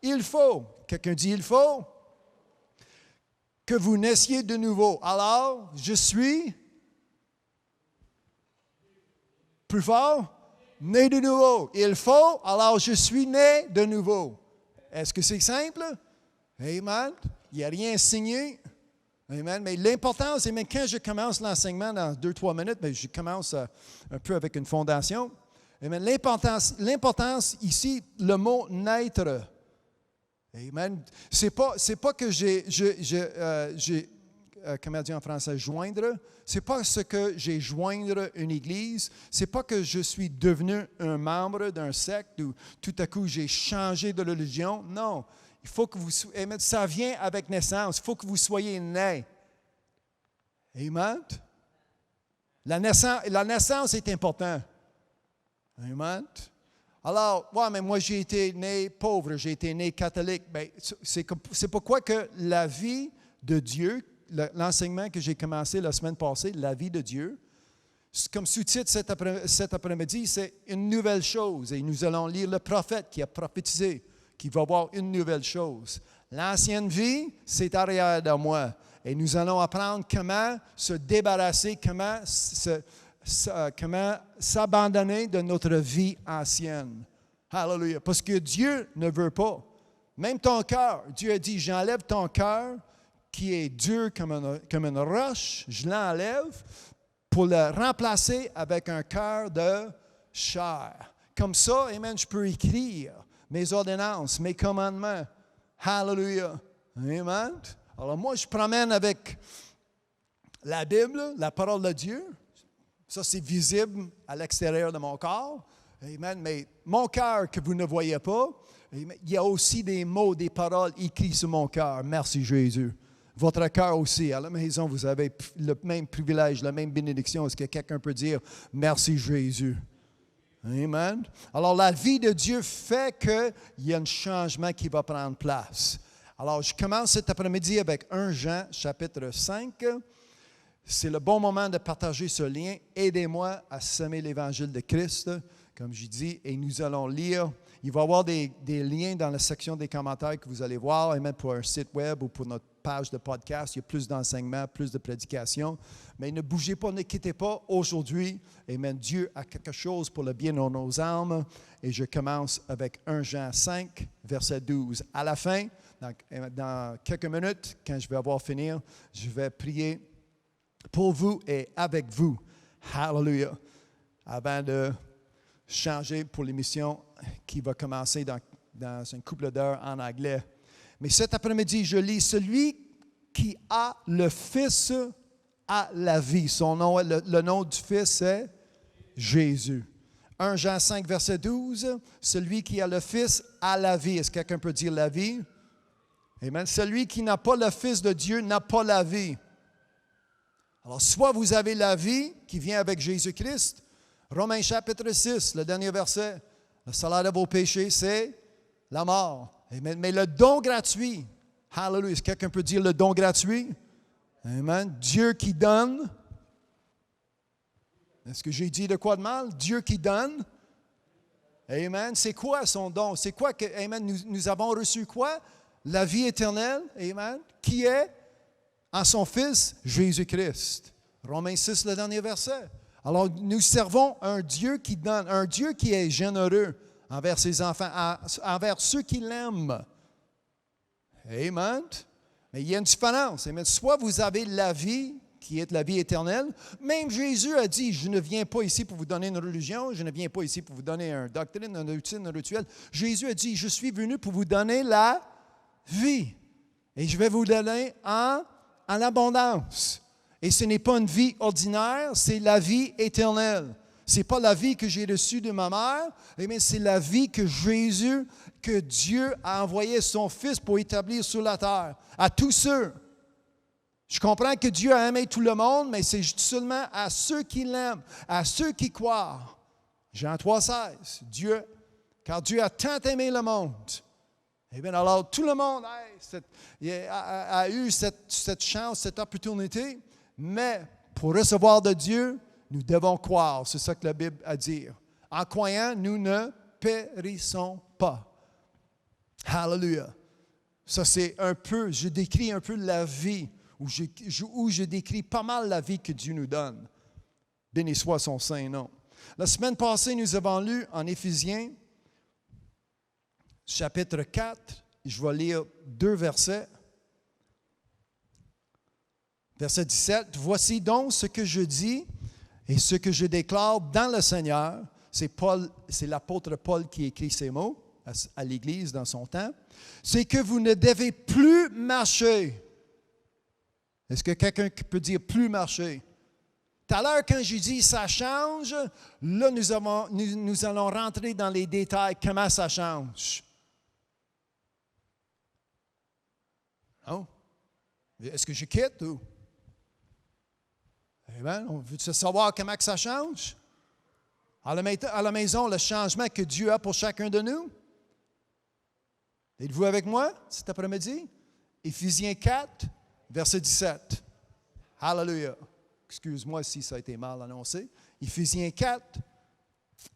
il faut, quelqu'un dit il faut, que vous naissiez de nouveau. Alors, je suis... Plus fort? Né de nouveau. Il faut, alors je suis né de nouveau. Est-ce que c'est simple? Amen. Il n'y a rien signé. Amen. Mais l'important, c'est même quand je commence l'enseignement dans 2-3 minutes, mais je commence un peu avec une fondation. Amen. L'importance ici, le mot naître. Amen. C'est pas que j'ai comment dire en français, joindre. C'est pas ce que j'ai joindre une église. C'est pas que je suis devenu un membre d'un secte ou tout à coup j'ai changé de religion. Non. Il faut que vous amen, ça vient avec naissance. Il faut que vous soyez né. Amen. La naissance est importante. Amen. Alors, ouais, mais moi j'ai été né pauvre, j'ai été né catholique. Ben, c'est pourquoi que la vie de Dieu, l'enseignement que j'ai commencé la semaine passée, la vie de Dieu, comme sous-titre cet après-midi, c'est une nouvelle chose. Et nous allons lire le prophète qui a prophétisé, qui va voir une nouvelle chose. L'ancienne vie, c'est arrière de moi. Et nous allons apprendre comment se débarrasser, comment s'abandonner de notre vie ancienne. Hallelujah. Parce que Dieu ne veut pas. Même ton cœur, Dieu a dit, j'enlève ton cœur qui est dur comme une roche, je l'enlève pour le remplacer avec un cœur de chair. Comme ça, amen, je peux écrire mes ordonnances, mes commandements. Hallelujah. Amen. Alors moi, je promène avec la Bible, la parole de Dieu. Ça, c'est visible à l'extérieur de mon corps. Amen. Mais mon cœur que vous ne voyez pas, il y a aussi des mots, des paroles écrites sur mon cœur. Merci Jésus. Votre cœur aussi. À la maison, vous avez le même privilège, la même bénédiction. Est-ce que quelqu'un peut dire merci Jésus? Amen. Alors, la vie de Dieu fait qu'il y a un changement qui va prendre place. Alors, je commence cet après-midi avec 1 Jean, chapitre 5. C'est le bon moment de partager ce lien. Aidez-moi à semer l'évangile de Christ, comme je dis, et nous allons lire. Il va y avoir des liens dans la section des commentaires que vous allez voir, et même pour un site web ou pour notre page de podcast. Il y a plus d'enseignements, plus de prédications. Mais ne bougez pas, ne quittez pas. Aujourd'hui, amen, Dieu a quelque chose pour le bien de nos âmes. Et je commence avec 1 Jean 5, verset 12. À la fin, dans quelques minutes, quand je vais avoir fini, je vais prier pour vous et avec vous. Hallelujah. Avant de changer pour l'émission qui va commencer dans un couple d'heures en anglais. Mais cet après-midi, je lis « Celui qui a le Fils a la vie ». Son nom, le nom du Fils, c'est Jésus. 1 Jean 5, verset 12. « Celui qui a le Fils a la vie ». Est-ce que quelqu'un peut dire la vie? Amen. Celui qui n'a pas le Fils de Dieu n'a pas la vie. Alors, soit vous avez la vie qui vient avec Jésus-Christ. Romains chapitre 6, le dernier verset. Le salaire de vos péchés, c'est la mort. Amen. Mais le don gratuit, hallelujah, est-ce que quelqu'un peut dire le don gratuit? Amen. Dieu qui donne. Est-ce que j'ai dit de quoi de mal? Dieu qui donne. Amen. C'est quoi son don? C'est quoi que, amen, nous avons reçu quoi? La vie éternelle, amen, qui est en son Fils, Jésus-Christ. Romains 6, le dernier verset. Alors, nous servons un Dieu qui donne, un Dieu qui est généreux envers ses enfants, envers ceux qui l'aiment. Amen. Mais il y a une différence. Amen. Soit vous avez la vie, qui est la vie éternelle. Même Jésus a dit, je ne viens pas ici pour vous donner une religion, je ne viens pas ici pour vous donner une doctrine, une routine, un rituel. Jésus a dit, je suis venu pour vous donner la vie. Et je vais vous donner en abondance. Et ce n'est pas une vie ordinaire, c'est la vie éternelle. Ce n'est pas la vie que j'ai reçue de ma mère, mais c'est la vie que Jésus, que Dieu a envoyé son Fils pour établir sur la terre. À tous ceux, Je comprends que Dieu a aimé tout le monde, mais c'est seulement à ceux qui l'aiment, à ceux qui croient. Jean 3,16. Car Dieu a tant aimé le monde. Eh bien, alors tout le monde a eu cette chance, cette opportunité, mais pour recevoir de Dieu, nous devons croire. C'est ça que la Bible a dit. En croyant, nous ne périssons pas. Hallelujah. Ça, c'est un peu, je décris un peu la vie, où je décris pas mal la vie que Dieu nous donne. Béni soit son saint nom. La semaine passée, nous avons lu en Éphésiens, chapitre 4, je vais lire 2 versets. Verset 17, « Voici donc ce que je dis et ce que je déclare dans le Seigneur. » C'est l'apôtre Paul qui écrit ces mots à l'Église dans son temps. « C'est que vous ne devez plus marcher. » Est-ce que quelqu'un peut dire « plus marcher » ? Tout à l'heure, quand j'ai dit « ça change », là, nous allons rentrer dans les détails, comment ça change. Non? Est-ce que je quitte ou? Amen. On veut savoir comment que ça change? À la maison, le changement que Dieu a pour chacun de nous. Êtes-vous avec moi cet après-midi? Éphésiens 4, verset 17. Hallelujah. Excuse-moi si ça a été mal annoncé. Éphésiens 4,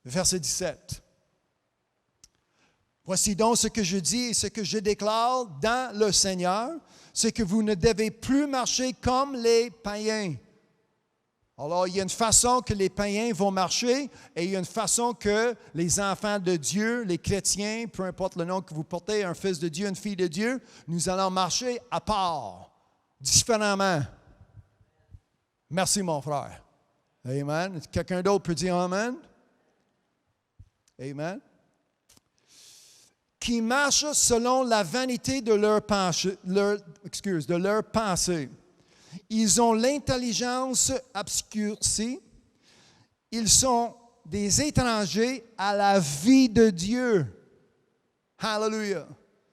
verset 17. Voici donc ce que je dis et ce que je déclare dans le Seigneur, c'est que vous ne devez plus marcher comme les païens. Alors, il y a une façon que les païens vont marcher et il y a une façon que les enfants de Dieu, les chrétiens, peu importe le nom que vous portez, un fils de Dieu, une fille de Dieu, nous allons marcher à part, différemment. Merci, mon frère. Amen. Quelqu'un d'autre peut dire Amen? Amen. Qui marchent selon la vanité de leur pensée. Ils ont l'intelligence obscurcie. Ils sont des étrangers à la vie de Dieu. Hallelujah.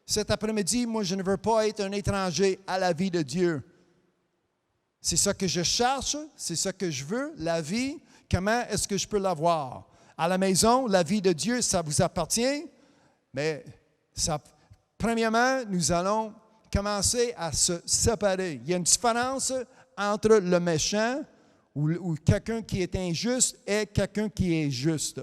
Cet après-midi, moi, je ne veux pas être un étranger à la vie de Dieu. C'est ça que je cherche, c'est ça que je veux, la vie. Comment est-ce que je peux l'avoir? À la maison, la vie de Dieu, ça vous appartient, mais premièrement, nous allons commencer à se séparer. Il y a une différence entre le méchant ou quelqu'un qui est injuste et quelqu'un qui est juste.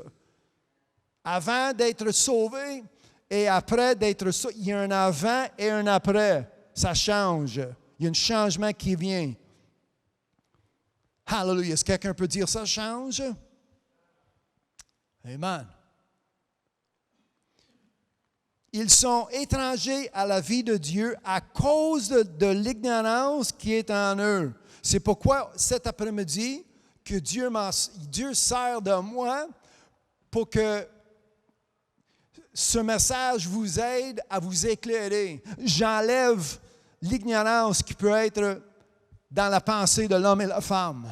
Avant d'être sauvé et après d'être sauvé, il y a un avant et un après. Ça change. Il y a un changement qui vient. Hallelujah. Est-ce que quelqu'un peut dire ça change? Amen. Ils sont étrangers à la vie de Dieu à cause de l'ignorance qui est en eux. C'est pourquoi cet après-midi, que Dieu sert de moi pour que ce message vous aide à vous éclairer. J'enlève l'ignorance qui peut être dans la pensée de l'homme et la femme.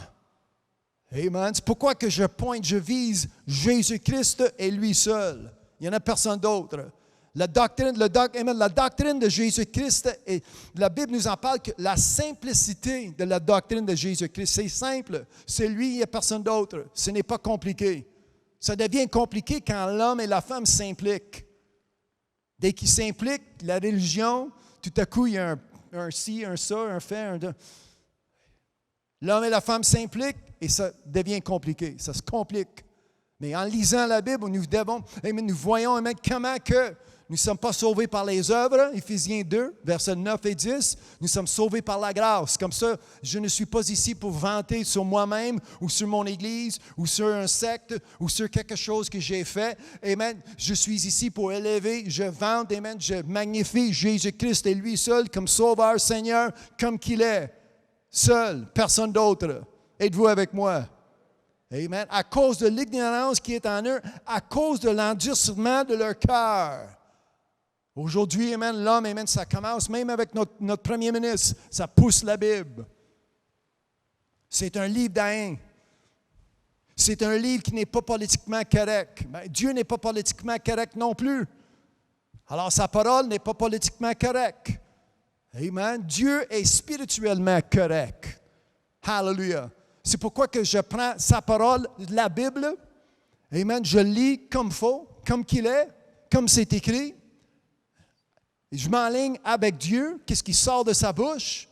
Amen. C'est pourquoi que je vise Jésus-Christ et lui seul. Il n'y en a personne d'autre. La doctrine de Jésus-Christ, et la Bible nous en parle que la simplicité de la doctrine de Jésus-Christ, c'est simple. C'est lui, il n'y a personne d'autre. Ce n'est pas compliqué. Ça devient compliqué quand l'homme et la femme s'impliquent. Dès qu'ils s'impliquent, la religion, tout à coup, il y a un ci, un ça, un fait, un de. L'homme et la femme s'impliquent et ça devient compliqué. Ça se complique. Mais en lisant la Bible, nous voyons comment que nous ne sommes pas sauvés par les œuvres, Éphésiens 2, versets 9 et 10. Nous sommes sauvés par la grâce. Comme ça, je ne suis pas ici pour vanter sur moi-même ou sur mon Église ou sur un secte ou sur quelque chose que j'ai fait. Amen. Je suis ici pour élever, je vante, amen, je magnifie Jésus-Christ et lui seul comme Sauveur, Seigneur, comme qu'il est. Seul, personne d'autre. Êtes-vous avec moi? Amen. À cause de l'ignorance qui est en eux, à cause de l'endurcissement de leur cœur. Aujourd'hui, amen, l'homme, amen, ça commence même avec notre premier ministre. Ça pousse la Bible. C'est un livre d'haine. C'est un livre qui n'est pas politiquement correct. Mais Dieu n'est pas politiquement correct non plus. Alors, sa parole n'est pas politiquement correcte. Amen. Dieu est spirituellement correct. Hallelujah. C'est pourquoi que je prends sa parole, la Bible. Amen. Je lis comme faut, comme qu'il est, comme c'est écrit. Et je m'enligne avec Dieu. Qu'est-ce qui sort de sa bouche?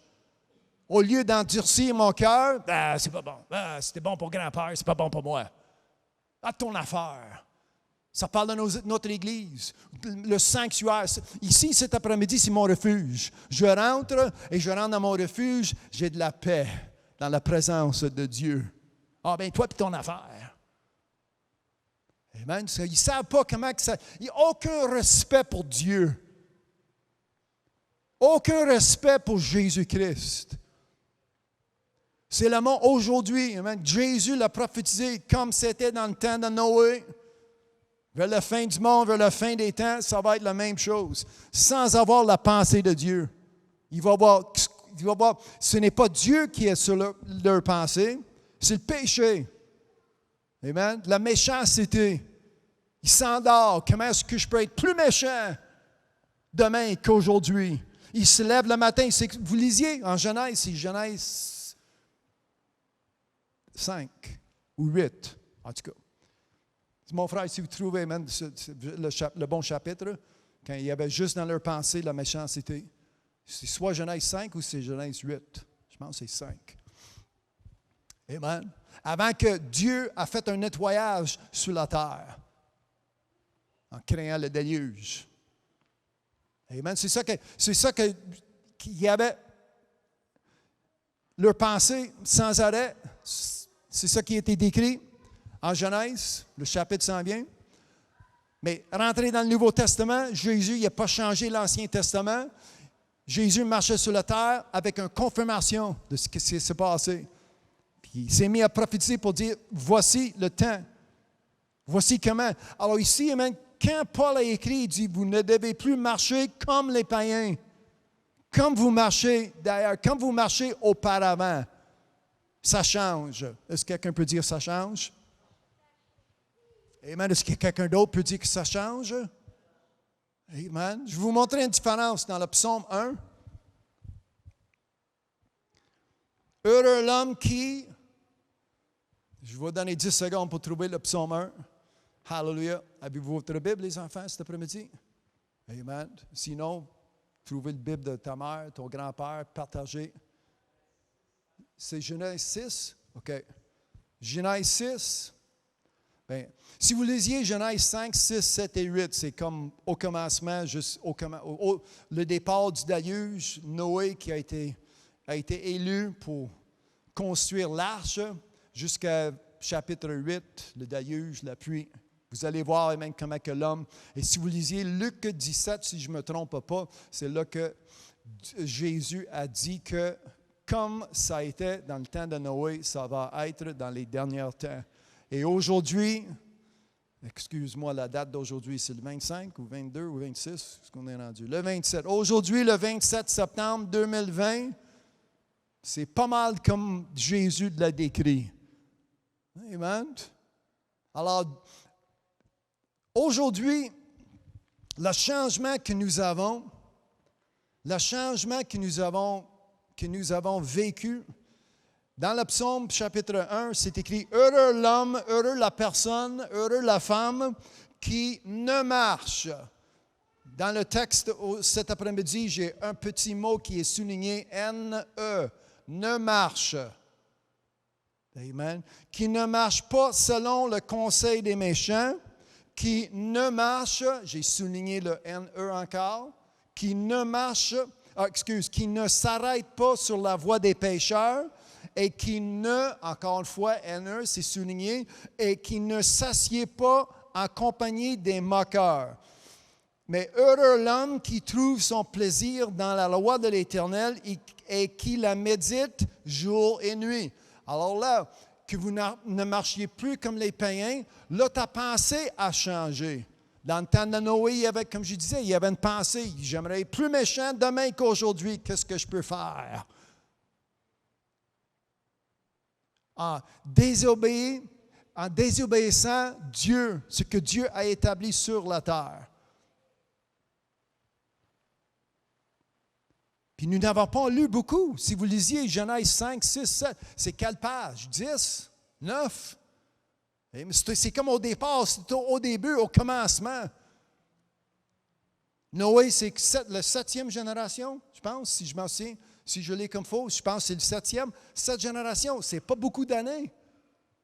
Au lieu d'endurcir mon cœur, c'est pas bon. C'était bon pour grand-père, c'est pas bon pour moi. À ton affaire. Ça parle de notre Église, le sanctuaire. Ici, cet après-midi, c'est mon refuge. Je rentre et je rentre dans mon refuge, j'ai de la paix dans la présence de Dieu. Ah bien, toi et ton affaire. Amen. Ils ne savent pas comment que ça... Il n'y a aucun respect pour Dieu. Aucun respect pour Jésus-Christ. C'est le monde aujourd'hui. Amen. Jésus l'a prophétisé comme c'était dans le temps de Noé. Vers la fin du monde, vers la fin des temps, ça va être la même chose. Sans avoir la pensée de Dieu. Il va voir, ce n'est pas Dieu qui est sur leur pensée, c'est le péché. Amen. La méchanceté. Il s'endort. Comment est-ce que je peux être plus méchant demain qu'aujourd'hui? Il se lève le matin. Vous lisiez en Genèse, c'est Genèse 5 ou 8, en tout cas. Mon frère, si vous trouvez même le bon chapitre, quand il y avait juste dans leur pensée la méchanceté, c'est soit Genèse 5 ou c'est Genèse 8. Je pense que c'est 5. Amen. Avant que Dieu a fait un nettoyage sur la terre, en créant le déluge. Amen. C'est ça qu'il y avait leur pensée sans arrêt. C'est ça qui a été décrit en Genèse, le chapitre s'en vient. Mais rentrer dans le Nouveau Testament, Jésus n'a pas changé l'Ancien Testament. Jésus marchait sur la terre avec une confirmation de ce qui s'est passé. Puis il s'est mis à prophétiser pour dire, voici le temps. Voici comment. Alors ici, amen, quand Paul a écrit, il dit, vous ne devez plus marcher comme les païens. Comme vous marchez, d'ailleurs, comme vous marchez auparavant. Ça change. Est-ce que quelqu'un peut dire ça change? Amen. Est-ce que quelqu'un d'autre peut dire que ça change? Amen. Je vais vous montrer une différence dans le psaume 1. Heureux l'homme qui... Je vais vous donner 10 secondes pour trouver le psaume 1. Hallelujah. Avez-vous votre Bible, les enfants, cet après-midi? Amen. Sinon, trouvez le Bible de ta mère, ton grand-père, partagez. C'est Genèse 6? OK. Genèse 6. Bien, si vous lisiez Genèse 5, 6, 7 et 8, c'est comme au commencement, juste le départ du déluge, Noé qui a été élu pour construire l'arche jusqu'à chapitre 8, le déluge, la pluie. Vous allez voir même comment que l'homme... Et si vous lisiez Luc 17, si je ne me trompe pas, c'est là que Jésus a dit que comme ça a été dans le temps de Noé, ça va être dans les derniers temps. Et aujourd'hui, excuse-moi, la date d'aujourd'hui, c'est le 25 ou 22 ou 26, est-ce qu'on est rendu? Le 27. Aujourd'hui, le 27 septembre 2020, c'est pas mal comme Jésus l'a décrit. Amen. Alors, aujourd'hui, le changement que nous avons vécu, dans le psaume chapitre 1, c'est écrit « Heureux l'homme, heureux la personne, heureux la femme qui ne marche ». Dans le texte cet après-midi, j'ai un petit mot qui est souligné « N-E », ne marche. Amen. Qui ne marche pas selon le conseil des méchants, qui ne marche, j'ai souligné le N-E encore, qui ne s'arrête pas sur la voie des pécheurs, et qui ne, encore une fois, N-E, c'est souligné, et qui ne s'assied pas en compagnie des moqueurs. Mais heureux l'homme qui trouve son plaisir dans la loi de l'Éternel et qui la médite jour et nuit. Alors là, que vous ne marchiez plus comme les païens, là, ta pensée a changé. Dans le temps de Noé, il y avait, comme je disais, il y avait une pensée. J'aimerais être plus méchant demain qu'aujourd'hui. Qu'est-ce que je peux faire? En désobéissant Dieu, ce que Dieu a établi sur la terre. Puis nous n'avons pas lu beaucoup. Si vous lisiez Genèse 5, 6, 7, c'est quelle page? 10? 9? C'est comme au départ, c'est au début, au commencement. Noé, c'est la 7e génération, je pense, si je m'en souviens. Si je l'ai comme faux, je pense que c'est le 7e. Cette génération, ce n'est pas beaucoup d'années.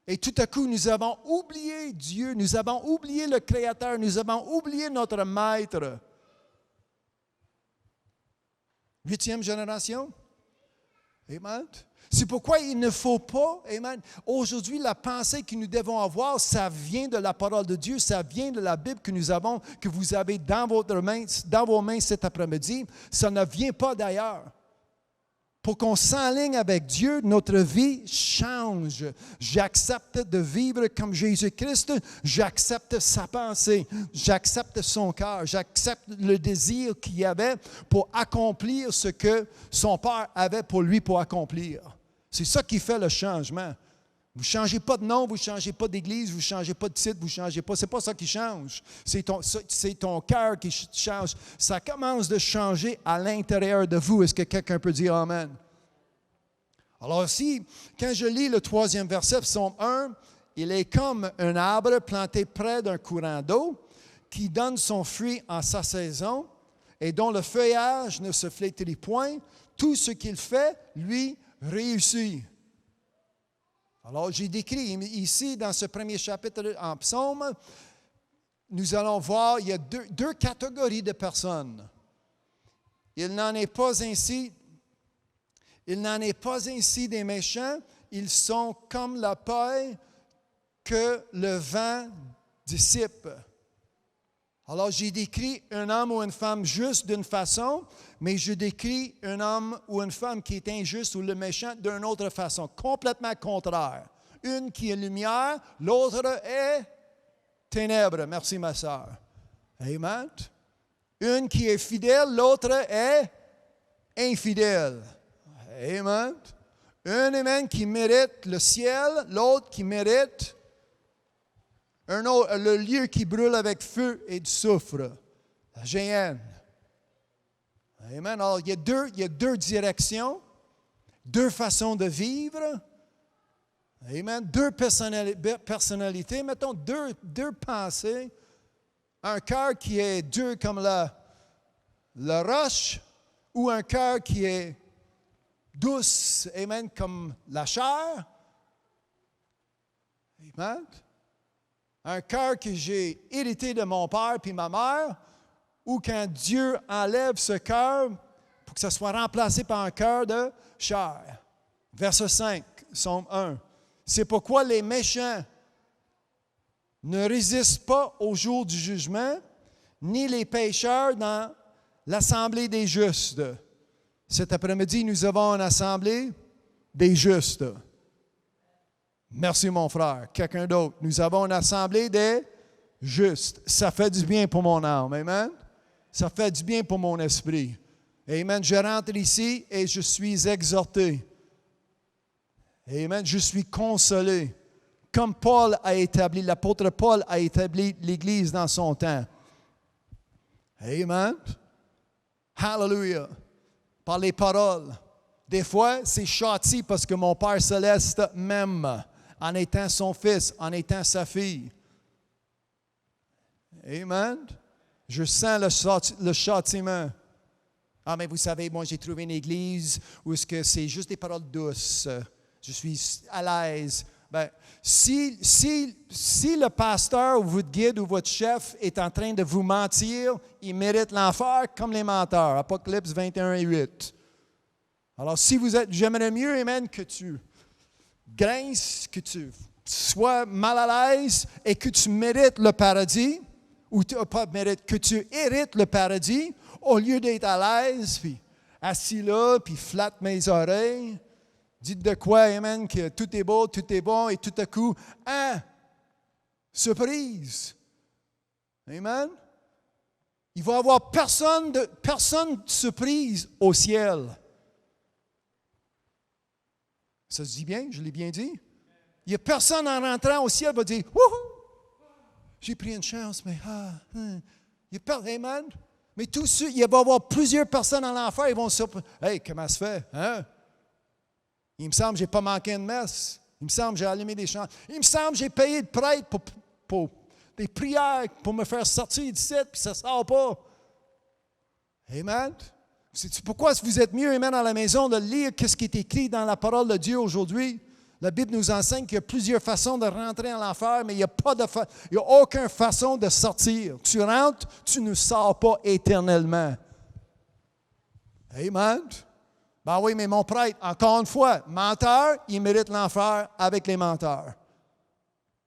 Et tout à coup, nous avons oublié Dieu, nous avons oublié le Créateur, nous avons oublié notre Maître. 8e génération. Amen. C'est pourquoi il ne faut pas, amen. Aujourd'hui, la pensée que nous devons avoir, ça vient de la parole de Dieu, ça vient de la Bible que nous avons, que vous avez dans vos mains cet après-midi. Ça ne vient pas d'ailleurs. Pour qu'on s'enligne avec Dieu, notre vie change. J'accepte de vivre comme Jésus-Christ. J'accepte sa pensée. J'accepte son cœur. J'accepte le désir qu'il y avait pour accomplir ce que son Père avait pour lui pour accomplir. C'est ça qui fait le changement. Vous ne changez pas de nom, vous ne changez pas d'église, vous ne changez pas de titre, vous ne changez pas. Ce n'est pas ça qui change. C'est ton cœur qui change. Ça commence de changer à l'intérieur de vous. Est-ce que quelqu'un peut dire Amen? Alors ici, quand je lis le 3e verset, Psaume 1, il est comme un arbre planté près d'un courant d'eau qui donne son fruit en sa saison et dont le feuillage ne se flétrit point. Tout ce qu'il fait, lui, réussit. Alors, j'ai décrit ici, dans ce premier chapitre en Psaume, nous allons voir, il y a deux catégories de personnes. Il n'en est pas ainsi des méchants, ils sont comme la paille que le vent dissipe. Alors, j'ai décrit un homme ou une femme juste d'une façon, mais je décris un homme ou une femme qui est injuste ou le méchant d'une autre façon, complètement contraire. Une qui est lumière, l'autre est ténèbres. Merci, ma sœur. Amen. Une qui est fidèle, l'autre est infidèle. Amen. Un amen qui mérite le ciel, l'autre qui mérite le lieu qui brûle avec feu et du soufre, la géhenne. Amen. Alors, il y a deux directions, deux façons de vivre. Amen. Deux personnalités, mettons deux pensées. Un cœur qui est dur comme la roche ou un cœur qui est douce, amen, comme la chair. Amen. Un cœur que j'ai hérité de mon père puis ma mère, ou quand Dieu enlève ce cœur pour que ça soit remplacé par un cœur de chair. Verset 5, Psaume 1. C'est pourquoi les méchants ne résistent pas au jour du jugement, ni les pécheurs dans l'assemblée des justes. Cet après-midi, nous avons une assemblée des justes. Merci, mon frère. Quelqu'un d'autre. Nous avons une assemblée des justes. Ça fait du bien pour mon âme. Amen. Ça fait du bien pour mon esprit. Amen. Je rentre ici et je suis exhorté. Amen. Je suis consolé. Comme Paul a établi, l'apôtre Paul a établi l'Église dans son temps. Amen. Hallelujah. Par les paroles. Des fois, c'est châti parce que mon Père céleste m'aime en étant son fils, en étant sa fille. Amen. Je sens le châtiment. Ah, mais vous savez, moi, j'ai trouvé une église où est-ce que c'est juste des paroles douces. Je suis à l'aise. Ben, si le pasteur ou votre guide ou votre chef est en train de vous mentir, il mérite l'enfer comme les menteurs. Apocalypse 21 et 8. Alors, si vous êtes, j'aimerais mieux, amen, que tu grinces, que tu sois mal à l'aise et que tu mérites le paradis, ou pas mérite, que tu hérites le paradis, au lieu d'être à l'aise, puis assis là, puis flatte mes oreilles. Dites de quoi, amen, que tout est beau, tout est bon, et tout à coup, surprise. Amen. Il va y avoir personne de surprise au ciel. Ça se dit bien? Je l'ai bien dit? Il n'y a personne en rentrant au ciel qui va dire « Wouhou! J'ai pris une chance, mais il y a personne. Amen. Mais tous ceux, il va y avoir plusieurs personnes en enfer, ils vont se surprendre. Hey, comment ça se fait? Hein? Il me semble que je n'ai pas manqué une messe. Il me semble que j'ai allumé des chants. Il me semble que j'ai payé de prêtre pour des prières pour me faire sortir d'ici, puis ça ne sort pas. Amen. C'est pourquoi vous êtes mieux, amen, à la maison de lire ce qui est écrit dans la parole de Dieu aujourd'hui. La Bible nous enseigne qu'il y a plusieurs façons de rentrer en enfer, mais il n'y a aucune façon de sortir. Tu rentres, tu ne sors pas éternellement. Amen. Ben oui, mais mon prêtre, encore une fois, menteur, il mérite l'enfer avec les menteurs.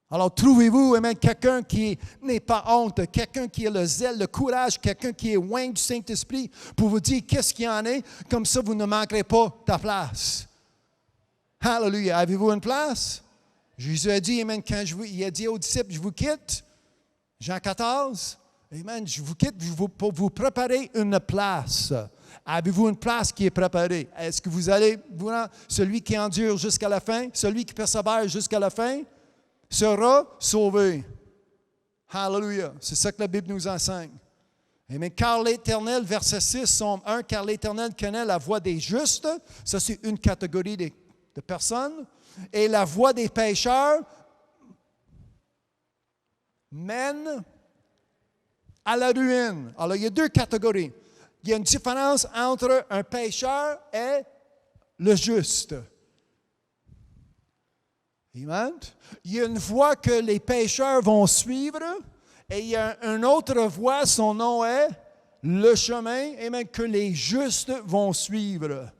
Alors, trouvez-vous, amen, quelqu'un qui n'est pas honte, quelqu'un qui a le zèle, le courage, quelqu'un qui est loin du Saint-Esprit pour vous dire qu'est-ce qu'il y en est. Comme ça, vous ne manquerez pas ta place. Hallelujah. Avez-vous une place? Jésus a dit, amen, il a dit aux disciples, je vous quitte. Jean 14, amen, je vous quitte pour vous préparer une place. Avez-vous une place qui est préparée? Est-ce que vous allez, celui qui endure jusqu'à la fin, celui qui persévère jusqu'à la fin, sera sauvé. Hallelujah. C'est ça que la Bible nous enseigne. Amen. Car l'Éternel, verset 6, Psaume 1, car l'Éternel connaît la voie des justes. Ça, c'est une catégorie de personnes. Et la voie des pécheurs mène à la ruine. Alors, il y a deux catégories. Il y a une différence entre un pécheur et le juste. Amen. Il y a une voie que les pécheurs vont suivre et il y a une autre voie, son nom est le chemin, amen, que les justes vont suivre.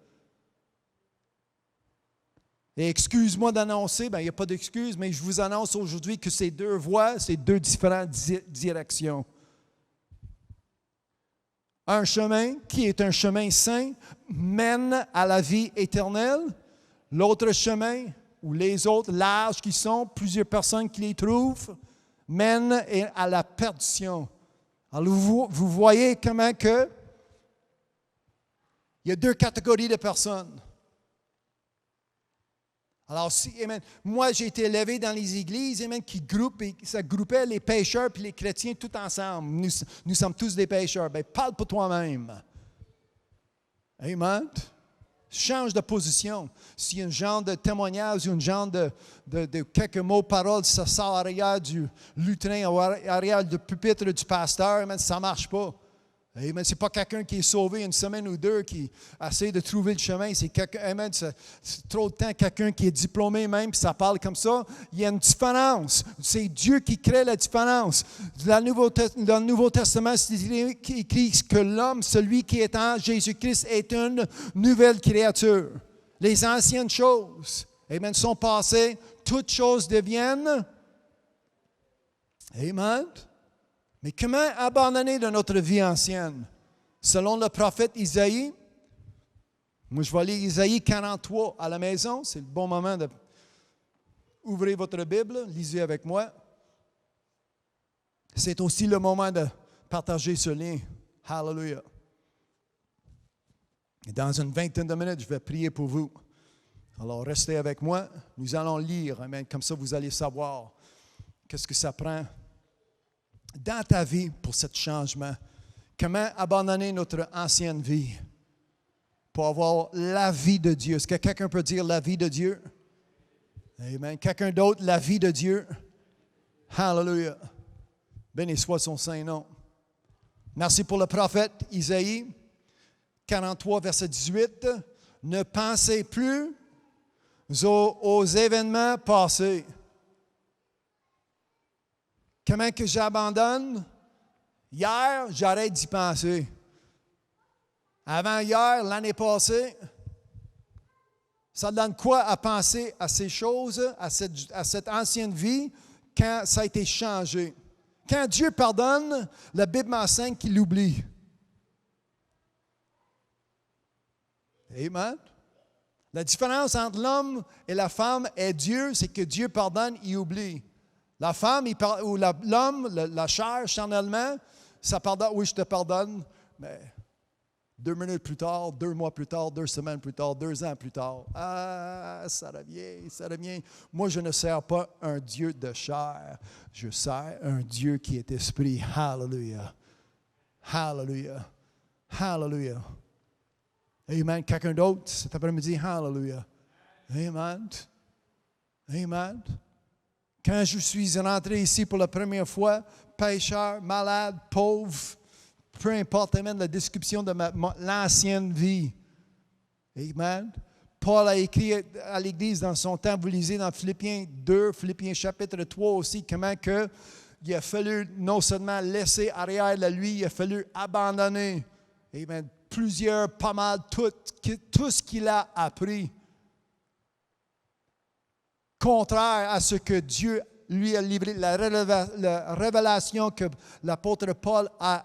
Et excuse-moi d'annoncer, il n'y a pas d'excuse, mais je vous annonce aujourd'hui que ces deux voies, c'est deux différentes directions. Un chemin qui est un chemin saint mène à la vie éternelle. L'autre chemin, ou les autres larges qui sont, plusieurs personnes qui les trouvent, mènent à la perdition. Alors vous voyez comment que il y a deux catégories de personnes. Alors, amen, moi, j'ai été élevé dans les églises, amen, ça groupait les pécheurs et les chrétiens tout ensemble. Nous sommes tous des pécheurs. Bien, parle pour toi-même. Amen. Change de position. S'il y a un genre de témoignage ou un genre de quelques mots, paroles, ça sort arrière du lutrin, arrière du pupitre du pasteur, amen, ça ne marche pas. Ce n'est pas quelqu'un qui est sauvé une semaine ou deux qui essaie de trouver le chemin. C'est trop de temps quelqu'un qui est diplômé même, puis ça parle comme ça. Il y a une différence. C'est Dieu qui crée la différence. Dans le Nouveau Testament, c'est écrit que l'homme, celui qui est en Jésus-Christ, est une nouvelle créature. Les anciennes choses, amen, sont passées. Toutes choses deviennent. Amen. Mais comment abandonner de notre vie ancienne? Selon le prophète Isaïe, moi je vais lire Isaïe 43 à la maison, c'est le bon moment d'ouvrir votre Bible, lisez avec moi. C'est aussi le moment de partager ce lien. Hallelujah. Et dans une vingtaine de minutes, je vais prier pour vous. Alors restez avec moi, nous allons lire, amen, comme ça vous allez savoir qu'est-ce que ça prend dans ta vie pour ce changement. Comment abandonner notre ancienne vie pour avoir la vie de Dieu. Est-ce que quelqu'un peut dire la vie de Dieu? Amen. Quelqu'un d'autre, la vie de Dieu? Hallelujah. Béni soit son saint nom. Merci pour le prophète Isaïe 43, verset 18. Ne pensez plus aux événements passés. Comment que j'abandonne? Hier, j'arrête d'y penser. Avant hier, l'année passée, ça donne quoi à penser à ces choses, à cette ancienne vie, quand ça a été changé? Quand Dieu pardonne, la Bible m'enseigne qu'il l'oublie. Amen. La différence entre l'homme et la femme et Dieu, c'est que Dieu pardonne, il oublie. La femme ou l'homme, la chair, charnellement, ça pardonne, oui, je te pardonne, mais 2 minutes plus tard, 2 mois plus tard, 2 semaines plus tard, 2 ans plus tard, ça revient. Moi, je ne sers pas un Dieu de chair, je sers un Dieu qui est esprit. Hallelujah. Hallelujah. Hallelujah. Amen. Quelqu'un d'autre cet après-midi? Hallelujah. Amen. Amen. Quand je suis rentré ici pour la première fois, pécheur, malade, pauvre, peu importe, amen, la description de l'ancienne vie. Amen. Paul a écrit à l'Église dans son temps, vous lisez dans Philippiens 2, Philippiens chapitre 3 aussi, comment que il a fallu non seulement laisser arrière la lui, il a fallu abandonner. Amen. Plusieurs, pas mal, tout ce qu'il a appris. Contraire à ce que Dieu lui a livré, la révélation que l'apôtre Paul a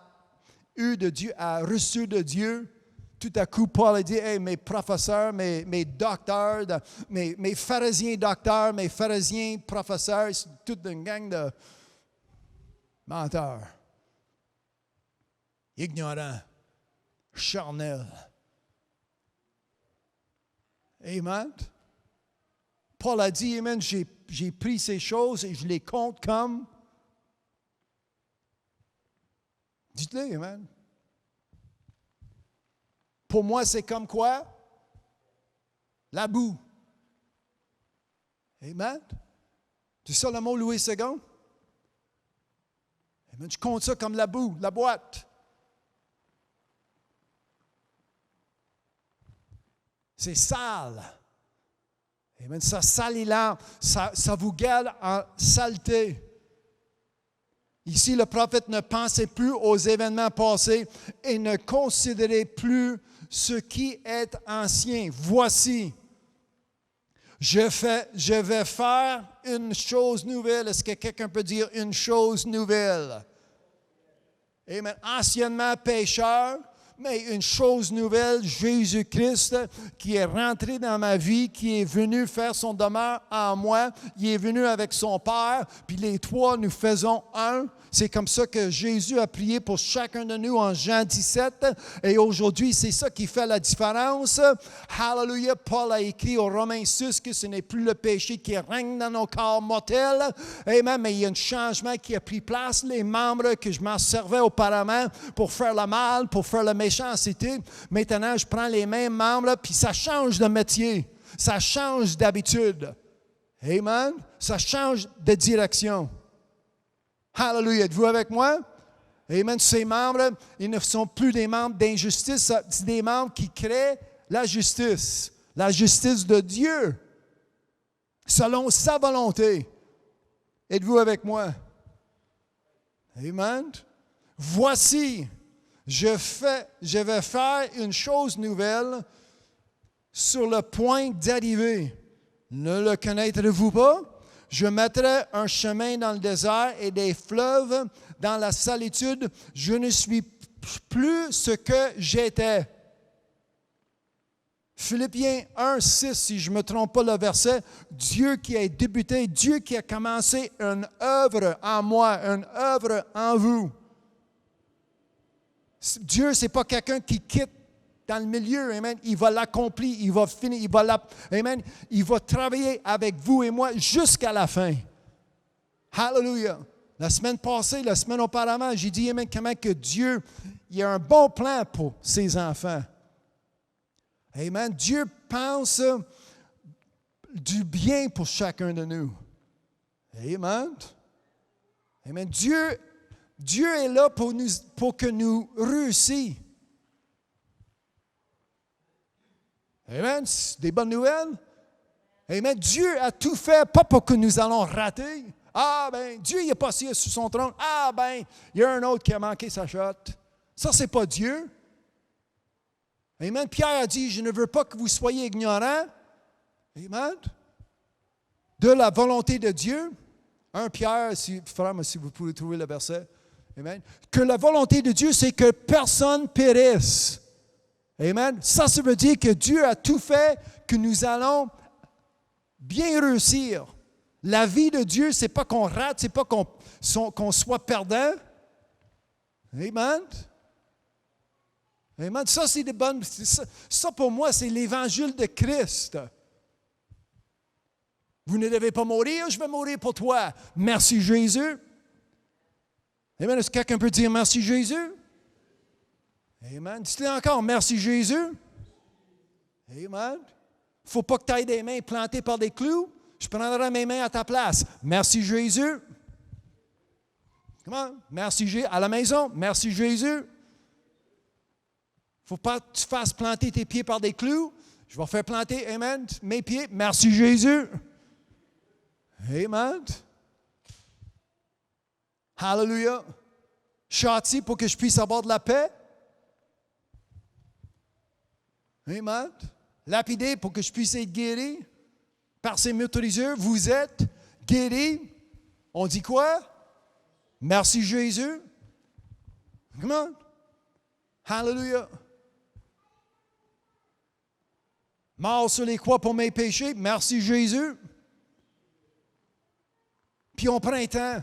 eue de Dieu, a reçue de Dieu. Tout à coup, Paul a dit, hey, mes professeurs, mes docteurs, mes pharisiens docteurs, mes pharisiens professeurs, c'est toute une gang de menteurs, ignorants, charnels. Amen. Paul a dit, amen, j'ai pris ces choses et je les compte comme. Dites-le, amen. Pour moi, c'est comme quoi? La boue. Amen. C'est ça le mot Louis II? Amen. Je compte ça comme la boue, la boîte. C'est sale. Amen. Ça salit l'âme. Ça vous garde en saleté. Ici, le prophète ne pensait plus aux événements passés et ne considérait plus ce qui est ancien. Voici, je vais faire une chose nouvelle. Est-ce que quelqu'un peut dire une chose nouvelle? Amen. Anciennement pécheur, mais une chose nouvelle, Jésus-Christ qui est rentré dans ma vie, qui est venu faire son demeure en moi, il est venu avec son Père, puis les trois, nous faisons un. C'est comme ça que Jésus a prié pour chacun de nous en Jean 17. Et aujourd'hui, c'est ça qui fait la différence. Hallelujah. Paul a écrit aux Romains 6 que ce n'est plus le péché qui règne dans nos corps mortels. Amen. Mais il y a un changement qui a pris place. Les membres que je m'en servais auparavant pour faire le mal, pour faire la méchanceté. Maintenant, je prends les mêmes membres, puis ça change de métier. Ça change d'habitude. Amen. Ça change de direction. Hallelujah. Êtes-vous avec moi? Amen. Ces membres, ils ne sont plus des membres d'injustice, c'est des membres qui créent la justice de Dieu, selon sa volonté. Êtes-vous avec moi? Amen. Voici, je vais faire une chose nouvelle sur le point d'arriver. Ne le connaîtrez-vous pas? Je mettrai un chemin dans le désert et des fleuves dans la solitude. Je ne suis plus ce que j'étais. Philippiens 1, 6, si je ne me trompe pas le verset, Dieu qui a débuté, Dieu qui a commencé une œuvre en moi, une œuvre en vous. Dieu, ce n'est pas quelqu'un qui quitte dans le milieu, amen, il va l'accomplir, il va finir, amen, il va travailler avec vous et moi jusqu'à la fin. Hallelujah. La semaine passée, la semaine auparavant, j'ai dit, amen, comment que Dieu, il a un bon plan pour ses enfants. Amen. Dieu pense du bien pour chacun de nous. Amen. Amen. Dieu est là pour que nous réussissions. Amen. C'est des bonnes nouvelles. Amen. Dieu a tout fait, pas pour que nous allons rater. Ah ben, Dieu n'est pas assis sur son trône. Ah ben, il y a un autre qui a manqué sa shot. Ça, c'est pas Dieu. Amen. Pierre a dit, je ne veux pas que vous soyez ignorants. Amen. De la volonté de Dieu. 1 Pierre, frère, si vous pouvez trouver le verset. Amen. Que la volonté de Dieu, c'est que personne périsse. Amen. Ça veut dire que Dieu a tout fait, que nous allons bien réussir. La vie de Dieu, ce n'est pas qu'on rate, ce n'est pas qu'on soit perdant. Amen. Amen. Ça, c'est des bonnes. Ça, pour moi, c'est l'évangile de Christ. Vous ne devez pas mourir, je vais mourir pour toi. Merci Jésus. Amen. Est-ce que quelqu'un peut dire merci Jésus? Amen. Dis-le encore, merci Jésus. Amen. Il ne faut pas que tu aies des mains plantées par des clous. Je prendrai mes mains à ta place. Merci Jésus. Comment? Merci Jésus. À la maison, merci Jésus. Il ne faut pas que tu fasses planter tes pieds par des clous. Je vais faire planter, amen, mes pieds. Merci Jésus. Amen. Hallelujah. Châti pour que je puisse avoir de la paix. Amen. Lapidé pour que je puisse être guéri. Par ses meurtrissures, vous êtes guéris. On dit quoi? Merci Jésus. Come on. Hallelujah. Mort sur les croix pour mes péchés. Merci Jésus. Puis au printemps,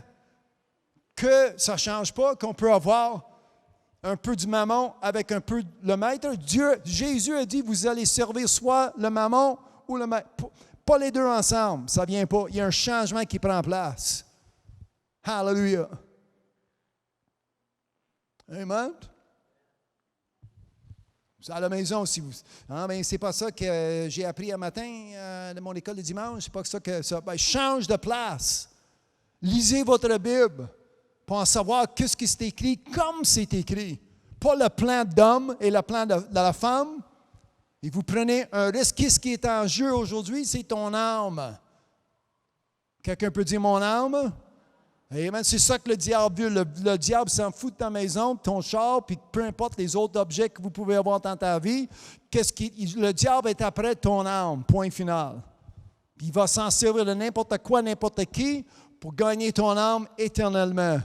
que ça ne change pas, qu'on peut avoir un peu du mammon avec un peu le maître. Jésus a dit, vous allez servir soit le mammon ou le maître. Pas les deux ensemble, ça ne vient pas. Il y a un changement qui prend place. Hallelujah. Amen. À la maison, si vous. Ben, c'est pas ça que j'ai appris un matin de mon école de dimanche. C'est pas ça que ça. Ben, change de place. Lisez votre Bible pour en savoir qu'est-ce qui s'est écrit comme c'est écrit. Pas le plan d'homme et le plan de la femme. Et vous prenez un risque. Qu'est-ce qui est en jeu aujourd'hui? C'est ton âme. Quelqu'un peut dire mon âme? Amen. C'est ça que le diable veut. Le diable s'en fout de ta maison, de ton char, puis peu importe les autres objets que vous pouvez avoir dans ta vie. Le diable est après ton âme, point final. Puis il va s'en servir de n'importe quoi, n'importe qui, pour gagner ton âme éternellement.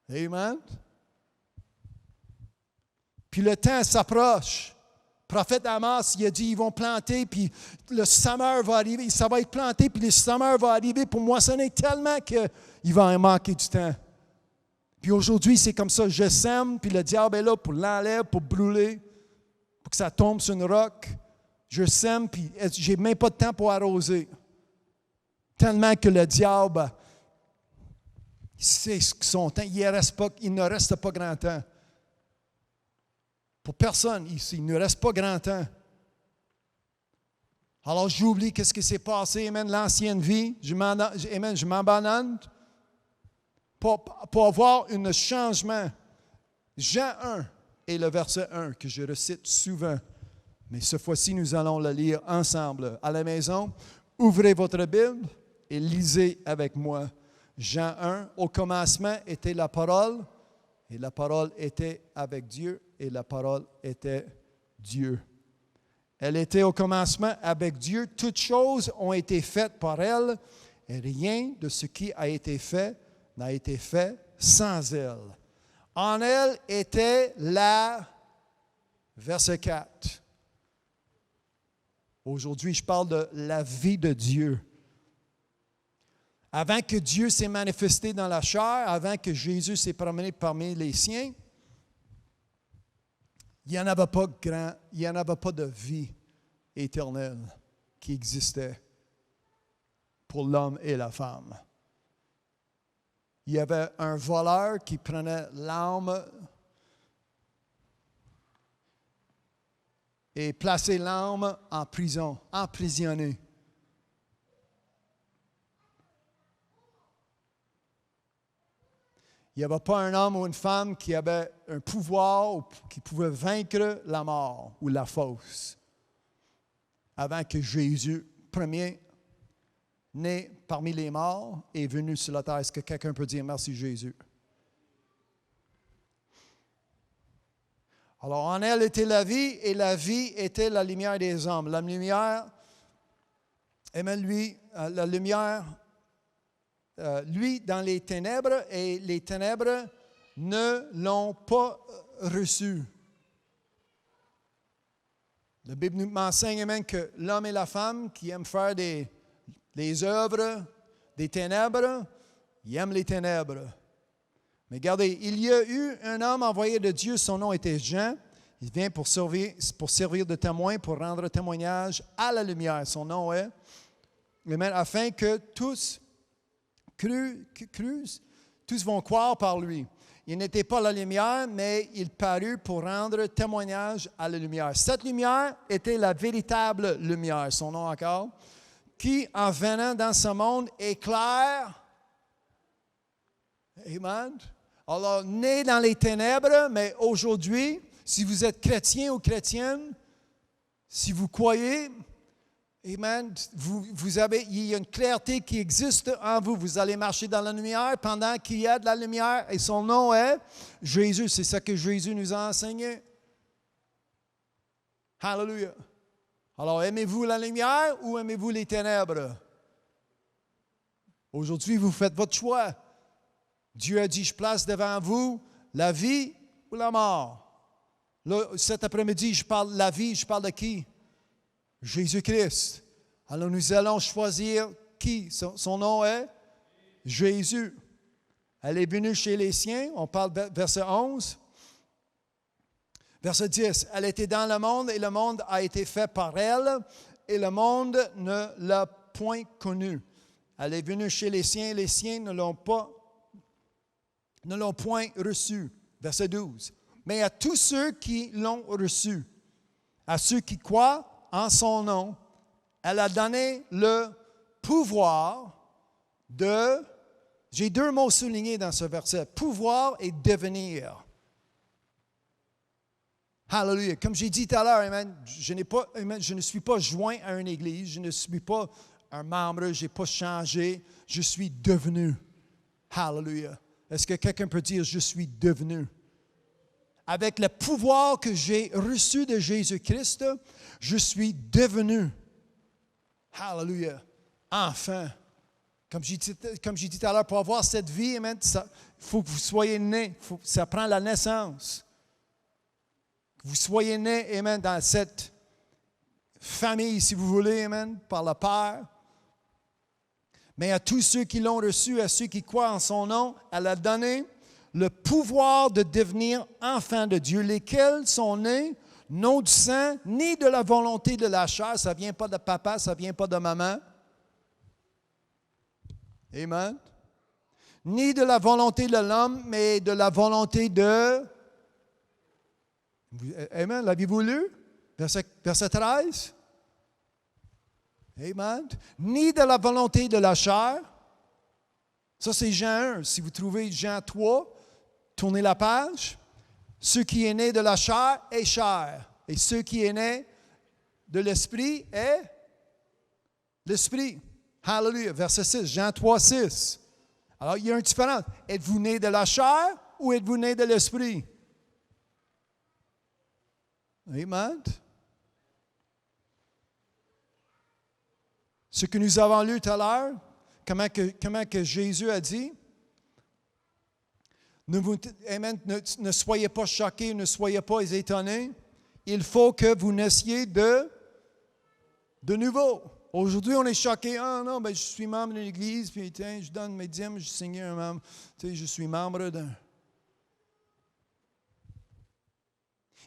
Amen. Puis le temps s'approche. Le prophète Amos, il a dit, ils vont planter, puis le semeur va arriver. Ça va être planté, puis le semeur va arriver pour moissonner tellement qu'il va en manquer du temps. Puis aujourd'hui, c'est comme ça. Je sème, puis le diable est là pour l'enlever, pour brûler, pour que ça tombe sur une roche. Je sème, puis j'ai même pas de temps pour arroser. Tellement que le diable, il sait son temps. Il ne reste pas grand temps. Pour personne ici, il ne reste pas grand temps. Alors j'oublie qu'est-ce qui s'est passé, amen, l'ancienne vie. Je m'abandonne pour avoir un changement. Jean 1 est le verset 1 que je recite souvent. Mais cette fois-ci, nous allons le lire ensemble. À la maison, ouvrez votre Bible et lisez avec moi. Jean 1, au commencement était la parole, et la parole était avec Dieu, et la parole était Dieu. Elle était au commencement avec Dieu. Toutes choses ont été faites par elle, et rien de ce qui a été fait n'a été fait sans elle. En elle était verset 4. Aujourd'hui, je parle de la vie de Dieu. Avant que Dieu s'est manifesté dans la chair, avant que Jésus s'est promené parmi les siens, il n'y en avait pas de vie éternelle qui existait pour l'homme et la femme. Il y avait un voleur qui prenait l'âme et plaçait l'âme en prison, emprisonnée. Il n'y avait pas un homme ou une femme qui avait un pouvoir ou qui pouvait vaincre la mort ou la fosse avant que Jésus, premier, né parmi les morts, est venu sur la terre. Est-ce que quelqu'un peut dire merci Jésus? Alors, en elle était la vie, et la vie était la lumière des hommes. La lumière, la lumière, lui dans les ténèbres, et les ténèbres ne l'ont pas reçu. La Bible m'enseigne même que l'homme et la femme qui aiment faire des œuvres des ténèbres, ils aiment les ténèbres. Mais regardez, il y a eu un homme envoyé de Dieu, son nom était Jean. Il vient pour servir de témoin, pour rendre témoignage à la lumière. Son nom est, afin que tous vont croire par lui. Il n'était pas la lumière, mais il parut pour rendre témoignage à la lumière. Cette lumière était la véritable lumière, son nom encore, qui, en venant dans ce monde, éclaire. Amen. Alors, né dans les ténèbres, mais aujourd'hui, si vous êtes chrétien ou chrétienne, si vous croyez, amen, il y a une clarté qui existe en vous. Vous allez marcher dans la lumière pendant qu'il y a de la lumière et son nom est Jésus. C'est ça que Jésus nous a enseigné. Hallelujah. Alors, aimez-vous la lumière ou aimez-vous les ténèbres? Aujourd'hui, vous faites votre choix. Dieu a dit, je place devant vous la vie ou la mort. Là, cet après-midi, je parle de la vie, je parle de qui? Jésus-Christ. Alors nous allons choisir qui? Son nom est Jésus. Elle est venue chez les siens, on parle verset 11. Verset 10, elle était dans le monde et le monde a été fait par elle et le monde ne l'a point connue. Elle est venue chez les siens ne l'ont point reçue. Verset 12. Mais à tous ceux qui l'ont reçue, à ceux qui croient en son nom, elle a donné le pouvoir de, j'ai deux mots soulignés dans ce verset, pouvoir et devenir. Hallelujah. Comme j'ai dit tout à l'heure, amen, je ne suis pas joint à une église, je ne suis pas un membre, je n'ai pas changé, je suis devenu. Hallelujah. Est-ce que quelqu'un peut dire, je suis devenu? Avec le pouvoir que j'ai reçu de Jésus-Christ, je suis devenu. Hallelujah. Enfant. Comme j'ai dit tout à l'heure, pour avoir cette vie, il faut que vous soyez né. Ça prend la naissance. Que vous soyez né, amen, dans cette famille, si vous voulez, amen, par le Père. Mais à tous ceux qui l'ont reçu, à ceux qui croient en son nom, elle a donné le pouvoir de devenir enfants de Dieu, lesquels sont nés non du sang, ni de la volonté de la chair. Ça ne vient pas de papa, ça ne vient pas de maman. Amen. Ni de la volonté de l'homme, mais de la volonté de... Amen. L'avez-vous lu? Verset 13. Amen. Ni de la volonté de la chair. Ça, c'est Jean 1. Si vous trouvez Jean 3, tournez la page. Ce qui est né de la chair est chair. Et ce qui est né de l'esprit est l'esprit. Hallelujah. Verset 6, Jean 3, 6. Alors, il y a une différence. Êtes-vous né de la chair ou êtes-vous né de l'esprit? Amen. Ce que nous avons lu tout à l'heure, comment que Jésus a dit, ne soyez pas choqués, ne soyez pas étonnés. Il faut que vous naissiez de nouveau. Aujourd'hui, on est choqués. Ah non, je suis membre d'une église, puis je donne mes dîmes, je signe un membre. Je suis membre d'un.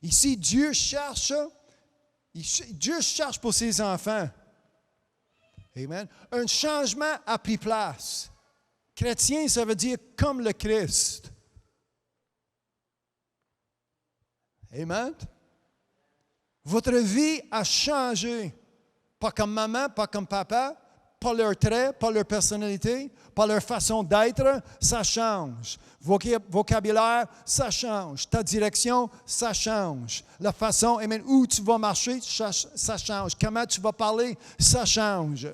Ici, Dieu cherche pour ses enfants. Amen. Un changement a pris place. Chrétien, ça veut dire comme le Christ. Amen. Votre vie a changé. Pas comme maman, pas comme papa, pas leurs traits, pas leur personnalité, pas leur façon d'être, ça change. Vocabulaire, ça change. Ta direction, ça change. La façon, amen, où tu vas marcher, ça change. Comment tu vas parler, ça change.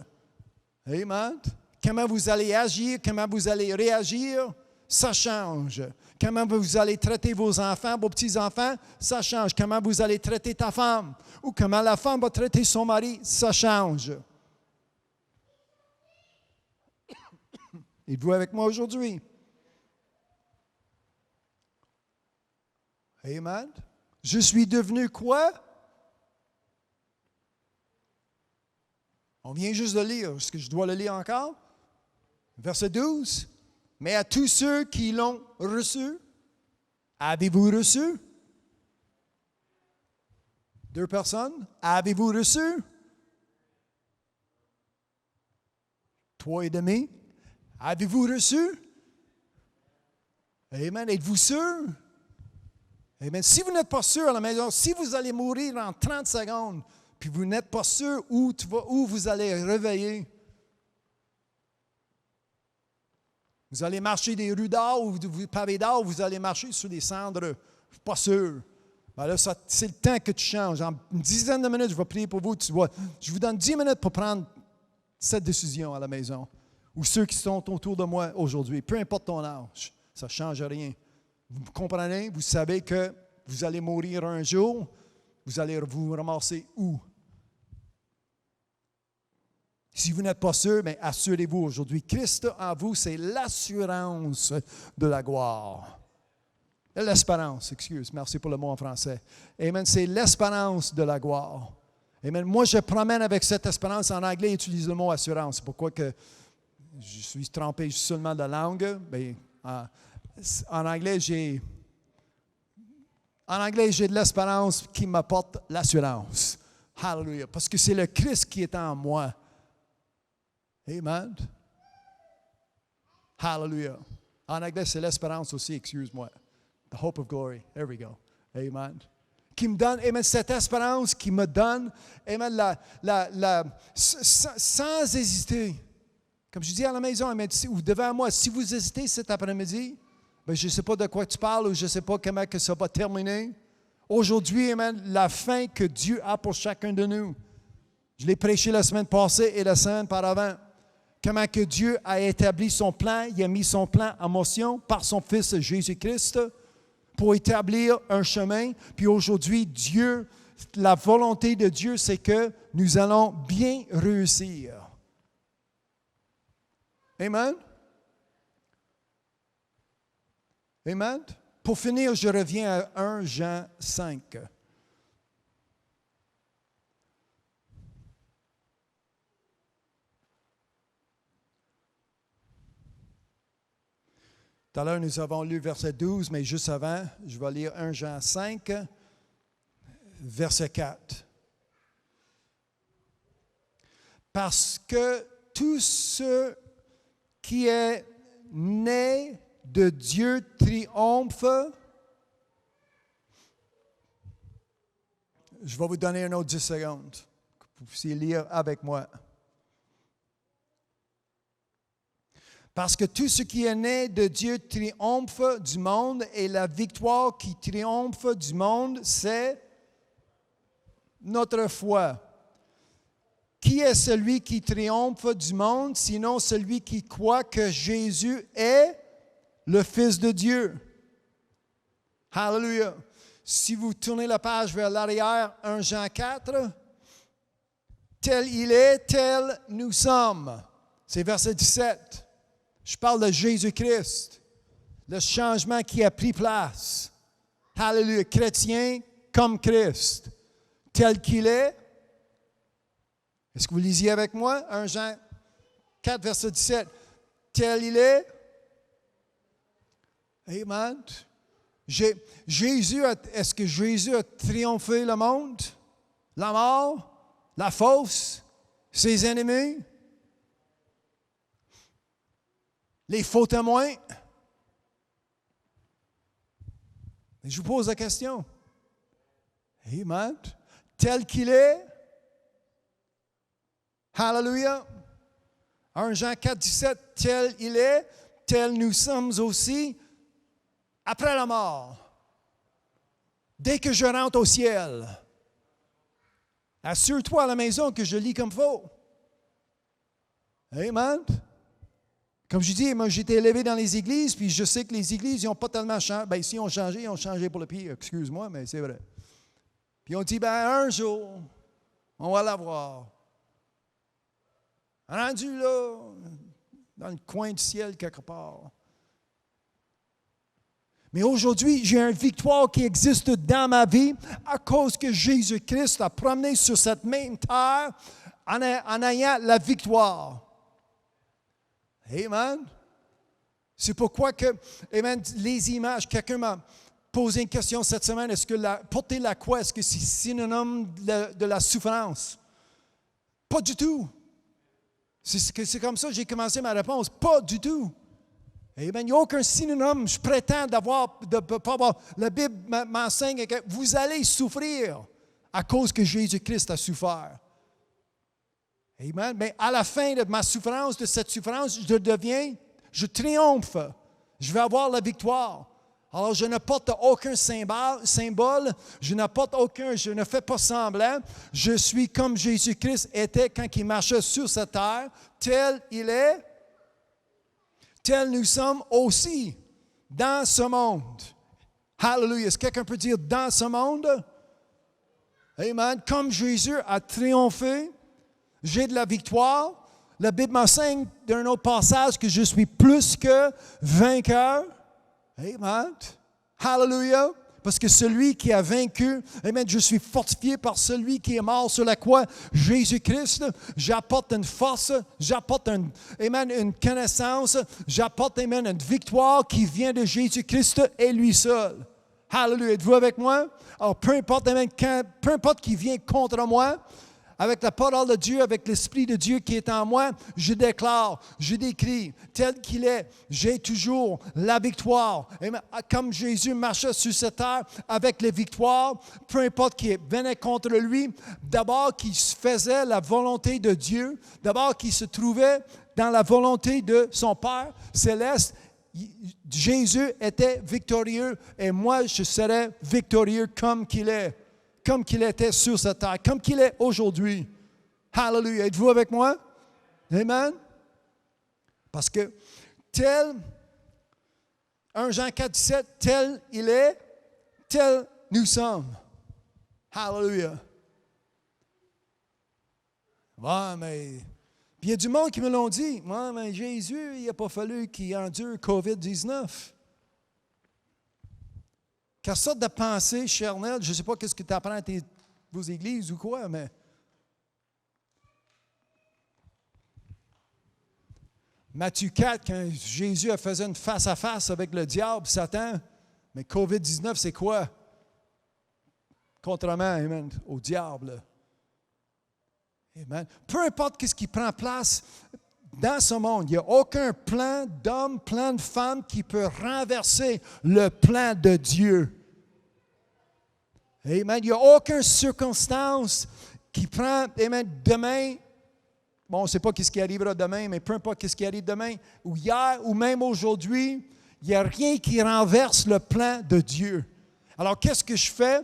Amen. Comment vous allez agir, comment vous allez réagir, ça change. Comment vous allez traiter vos enfants, vos petits-enfants, ça change. Comment vous allez traiter ta femme ou comment la femme va traiter son mari, ça change. Êtes-vous avec moi aujourd'hui? Amen. Je suis devenu quoi? On vient juste de lire. Est-ce que je dois le lire encore? Verset 12. Mais à tous ceux qui l'ont reçu, avez-vous reçu? Deux personnes. Avez-vous reçu? 3 et demi. Avez-vous reçu? Amen. Êtes-vous sûr? Amen. Si vous n'êtes pas sûr à la maison, si vous allez mourir en 30 secondes, puis vous n'êtes pas sûr où vous allez réveiller, vous allez marcher des rues d'or ou des pavés d'or, ou vous allez marcher sur des cendres, je ne suis pas sûr. Ben là, c'est le temps que tu changes. En une dizaine de minutes, je vais prier pour vous. Je vous donne 10 minutes pour prendre cette décision à la maison. Ou ceux qui sont autour de moi aujourd'hui, peu importe ton âge, ça ne change rien. Vous comprenez? Vous savez que vous allez mourir un jour. Vous allez vous ramasser où? Si vous n'êtes pas sûr, mais assurez-vous aujourd'hui. Christ en vous, c'est l'assurance de la gloire. L'espérance, merci pour le mot en français. Amen, c'est l'espérance de la gloire. Amen. Moi, je promène avec cette espérance. En anglais, ils utilisent le mot assurance. C'est pourquoi que je suis trompé seulement de langue. Mais en anglais, j'ai de l'espérance qui m'apporte l'assurance. Hallelujah. Parce que c'est le Christ qui est en moi. Amen. Hallelujah. En anglais, c'est l'espérance aussi, excuse-moi. The hope of glory. There we go. Amen. Qui me donne, amen, cette espérance qui me donne, amen, sans hésiter. Comme je dis à la maison, amen, ou devant moi, si vous hésitez cet après-midi, ben, je ne sais pas de quoi tu parles ou je ne sais pas comment que ça va terminer. Aujourd'hui, amen, la fin que Dieu a pour chacun de nous. Je l'ai prêché la semaine passée et la semaine par avant. Comment que Dieu a établi son plan, il a mis son plan en motion par son Fils Jésus-Christ pour établir un chemin. Puis aujourd'hui, Dieu, la volonté de Dieu, c'est que nous allons bien réussir. Amen. Amen. Pour finir, je reviens à 1 Jean 5. Tout à l'heure, nous avons lu verset 12, mais juste avant, je vais lire 1 Jean 5, verset 4. Parce que tout ce qui est né de Dieu triomphe. Je vais vous donner un autre 10 secondes, que vous puissiez lire avec moi. Parce que tout ce qui est né de Dieu triomphe du monde et la victoire qui triomphe du monde, c'est notre foi. Qui est celui qui triomphe du monde, sinon celui qui croit que Jésus est le Fils de Dieu? Hallelujah. Si vous tournez la page vers l'arrière, 1 Jean 4, tel il est, tel nous sommes. C'est verset 17. Je parle de Jésus-Christ, le changement qui a pris place. Hallelujah. Chrétien comme Christ, tel qu'il est. Est-ce que vous lisiez avec moi? 1 Jean 4, verset 17. Tel il est. Amen. Est-ce que Jésus a triomphé le monde? La mort? La fosse? Ses ennemis? Les faux témoins? Et je vous pose la question. Amen. Tel qu'il est. Hallelujah. 1 Jean 4, 17. Tel il est, tel nous sommes aussi après la mort. Dès que je rentre au ciel. Assure-toi à la maison que je lis comme faux. Amen. Comme je dis, moi, j'ai été élevé dans les églises, puis je sais que les églises, ils n'ont pas tellement changé. Bien, s'ils ont changé pour le pire. Excuse-moi, mais c'est vrai. Puis on dit, bien, un jour, on va l'avoir. Rendu là, dans le coin du ciel quelque part. Mais aujourd'hui, j'ai une victoire qui existe dans ma vie à cause que Jésus-Christ a promené sur cette même terre en ayant la victoire. Amen. C'est pourquoi que, amen, les images, quelqu'un m'a posé une question cette semaine, est-ce que porter la croix, est-ce que c'est synonyme de la souffrance? Pas du tout. C'est comme ça que j'ai commencé ma réponse. Pas du tout. Amen. Il n'y a aucun synonyme. Je prétends de ne pas avoir. La Bible m'enseigne que vous allez souffrir à cause que Jésus-Christ a souffert. Amen. Mais à la fin de ma souffrance, de cette souffrance, je triomphe. Je vais avoir la victoire. Alors, je ne porte aucun symbole, je ne fais pas semblant. Je suis comme Jésus-Christ était quand il marchait sur cette terre, tel il est. Tel nous sommes aussi dans ce monde. Hallelujah. Est-ce que quelqu'un peut dire dans ce monde? Amen. Comme Jésus a triomphé, j'ai de la victoire. La Bible m'enseigne d'un autre passage que je suis plus que vainqueur. Amen. Hallelujah. Parce que celui qui a vaincu, amen, je suis fortifié par celui qui est mort sur la croix, Jésus-Christ. J'apporte une force, j'apporte une connaissance, j'apporte, amen, une victoire qui vient de Jésus-Christ et lui seul. Hallelujah. Êtes-vous avec moi? Alors, peu importe, amen, peu importe qui vient contre moi, avec la parole de Dieu, avec l'Esprit de Dieu qui est en moi, je déclare, je décris, tel qu'il est, j'ai toujours la victoire. Et comme Jésus marchait sur cette terre avec les victoires, peu importe qui venait contre lui, d'abord qu'il faisait la volonté de Dieu, d'abord qu'il se trouvait dans la volonté de son Père céleste, Jésus était victorieux et moi je serai victorieux comme qu'il est. Comme qu'il était sur cette terre, comme qu'il est aujourd'hui. Hallelujah. Êtes-vous avec moi? Amen. Parce que tel, 1 Jean 4, 17, tel il est, tel nous sommes. Hallelujah. Ouais, mais... Puis il y a du monde qui me l'ont dit. Ouais, mais Jésus, il n'a pas fallu qu'il endure COVID-19. Quelle sorte de pensée charnelle, je ne sais pas qu'est-ce que tu apprends à vos églises ou quoi, mais Matthieu 4, quand Jésus faisait une face-à-face avec le diable, Satan, mais COVID-19, c'est quoi? Contrairement, amen, au diable. Amen. Peu importe ce qui prend place dans ce monde, il n'y a aucun plan d'homme, plan de femme qui peut renverser le plan de Dieu. Amen. Il n'y a aucune circonstance qui prend, amen, demain, bon, on ne sait pas ce qui arrivera demain, mais peu importe ce qui arrive demain, ou hier, ou même aujourd'hui, il n'y a rien qui renverse le plan de Dieu. Alors, qu'est-ce que je fais?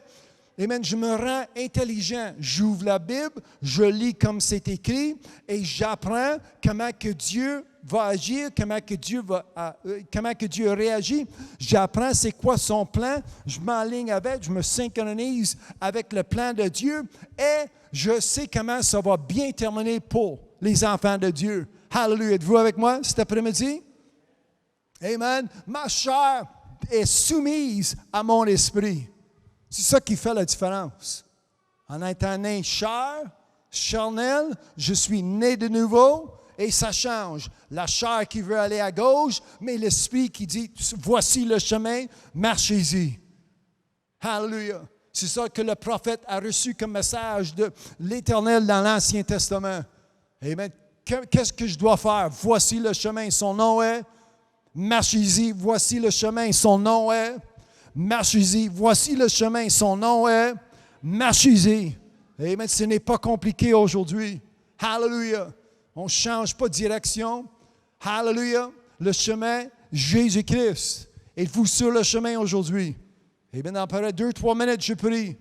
Amen, je me rends intelligent. J'ouvre la Bible, je lis comme c'est écrit et j'apprends comment que Dieu va agir, comment que Dieu réagit. J'apprends c'est quoi son plan. Je m'enligne avec, je me synchronise avec le plan de Dieu et je sais comment ça va bien terminer pour les enfants de Dieu. Hallelujah. Êtes-vous avec moi cet après-midi? Amen. Ma chair est soumise à mon esprit. C'est ça qui fait la différence. En étant né charnel, je suis né de nouveau et ça change. La chair qui veut aller à gauche, mais l'esprit qui dit, voici le chemin, marchez-y. Hallelujah. C'est ça que le prophète a reçu comme message de l'Éternel dans l'Ancien Testament. Amen. Qu'est-ce que je dois faire? Voici le chemin, son nom est. Marchez-y, voici le chemin, son nom est. Marchez-y, voici le chemin, son nom est. Marchez-y. Amen. Ce n'est pas compliqué aujourd'hui. Hallelujah. On ne change pas de direction. Hallelujah. Le chemin, Jésus-Christ. Êtes-vous sur le chemin aujourd'hui? Amen. Dans à peu près 2-3 minutes, je prie.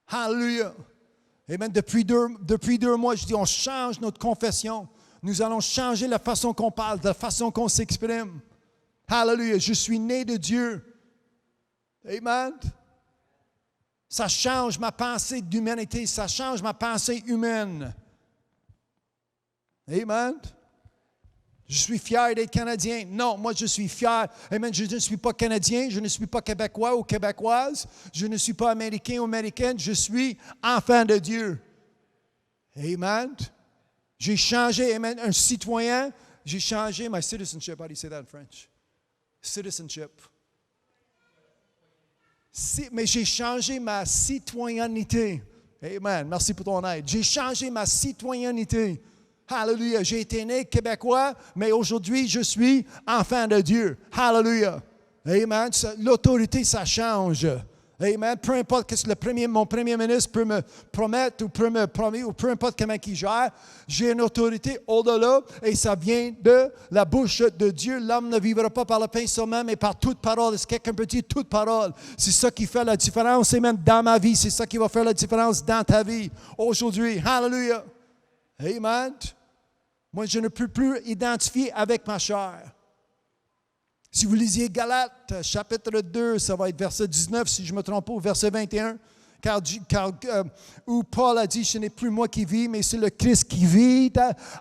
Hallelujah. Amen. Depuis deux mois, je dis, on change notre confession. Nous allons changer la façon qu'on parle, la façon qu'on s'exprime. Hallelujah. Je suis né de Dieu. Amen. Ça change ma pensée d'humanité. Ça change ma pensée humaine. Amen. Je suis fier d'être Canadien. Non, moi je suis fier. Amen. Je ne suis pas Canadien. Je ne suis pas Québécois ou Québécoise. Je ne suis pas Américain ou Américaine. Je suis enfant de Dieu. Amen. J'ai changé, amen, un citoyen. J'ai changé my citizenship. How do you say that in French? Citizenship. Mais j'ai changé ma citoyenneté. Amen. Merci pour ton aide. J'ai changé ma citoyenneté. Hallelujah. J'ai été né québécois, mais aujourd'hui, je suis enfant de Dieu. Hallelujah. Amen. L'autorité, ça change. Amen. Peu importe ce que mon premier ministre peut me promettre ou peut me promettre, ou peu importe comment il gère, j'ai une autorité au-delà et ça vient de la bouche de Dieu. L'homme ne vivra pas par le pain seulement, mais par toute parole. Est-ce que quelqu'un peut dire toute parole? C'est ça qui fait la différence, amen, dans ma vie. C'est ça qui va faire la différence dans ta vie aujourd'hui. Hallelujah. Amen. Moi, je ne peux plus identifier avec ma chair. Si vous lisiez Galates, chapitre 2, ça va être verset 19, si je ne me trompe pas, ou verset 21, où Paul a dit, ce n'est plus moi qui vis, mais c'est le Christ qui vit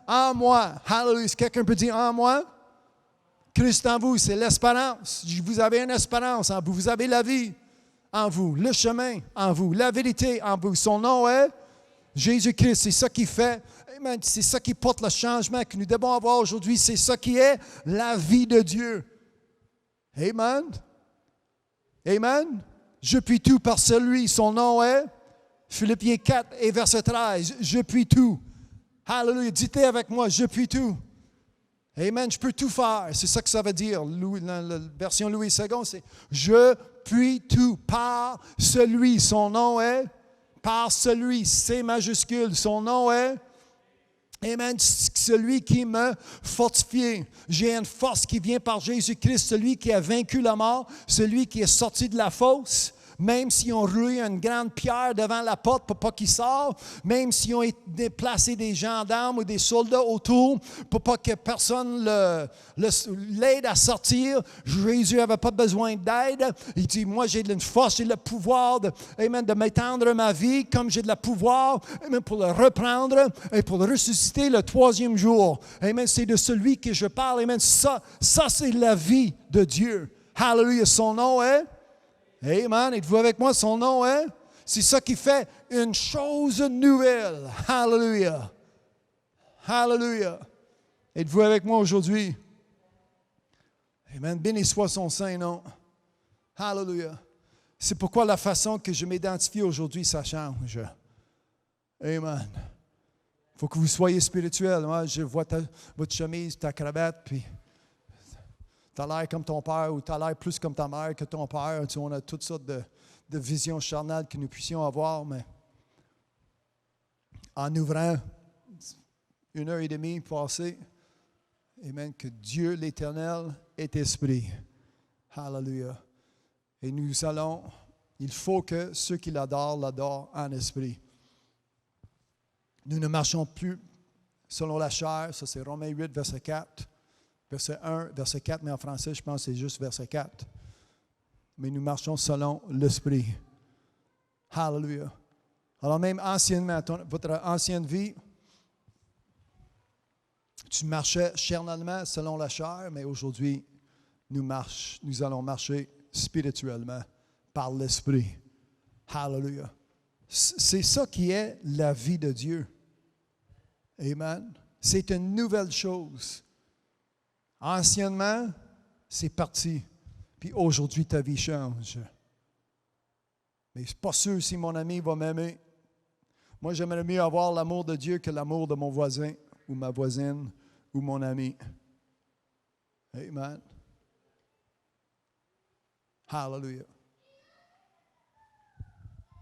en moi. Hallelujah. Est-ce que quelqu'un peut dire en moi? Christ en vous, c'est l'espérance. Vous avez une espérance en vous. Vous avez la vie en vous, le chemin en vous, la vérité en vous. Son nom est Jésus-Christ. C'est ça qui fait, amen, c'est ça qui porte le changement que nous devons avoir aujourd'hui. C'est ça qui est la vie de Dieu. Amen. Amen. Je puis tout par celui, son nom est Philippiens 4 et verset 13. Je puis tout. Hallelujah. Dites-le avec moi, je puis tout. Amen. Je peux tout faire. C'est ça que ça veut dire. La version Louis II, c'est je puis tout par celui, son nom est par celui, C majuscule, son nom est amen, celui qui me fortifie. J'ai une force qui vient par Jésus-Christ, celui qui a vaincu la mort, celui qui est sorti de la fosse. Même s'ils ont roulé une grande pierre devant la porte pour pas qu'il sorte, même s'ils ont déplacé des gendarmes ou des soldats autour pour pas que personne l'aide à sortir, Jésus n'avait pas besoin d'aide. Il dit, moi j'ai une force, j'ai le pouvoir de m'étendre ma vie comme j'ai de la pouvoir amen, pour le reprendre et pour le ressusciter le troisième jour. Amen, c'est de celui que je parle. Amen, ça c'est la vie de Dieu. Hallelujah, son nom est amen. Êtes-vous avec moi? Son nom est? C'est ça qui fait une chose nouvelle. Hallelujah. Hallelujah. Êtes-vous avec moi aujourd'hui? Amen. Béni soit son saint nom. Hallelujah. C'est pourquoi la façon que je m'identifie aujourd'hui, ça change. Amen. Il faut que vous soyez spirituel. Moi, je vois votre chemise, ta cravate, puis tu as l'air comme ton père ou tu as l'air plus comme ta mère que ton père. Tu sais, on a toutes sortes de visions charnelles que nous puissions avoir, mais en ouvrant 1h30 passée, amen, que Dieu l'Éternel est esprit. Hallelujah. Et nous allons, il faut que ceux qui l'adorent en esprit. Nous ne marchons plus selon la chair, ça c'est Romains 8, verset 4. Verset 1, verset 4, mais en français, je pense que c'est juste verset 4. Mais nous marchons selon l'Esprit. Hallelujah. Alors même anciennement, votre ancienne vie, tu marchais charnellement selon la chair, mais aujourd'hui, nous allons marcher spirituellement par l'Esprit. Hallelujah. C'est ça qui est la vie de Dieu. Amen. C'est une nouvelle chose. Anciennement, c'est parti. Puis aujourd'hui, ta vie change. Mais je ne suis pas sûr si mon ami va m'aimer. Moi, j'aimerais mieux avoir l'amour de Dieu que l'amour de mon voisin ou ma voisine ou mon ami. Amen. Hallelujah.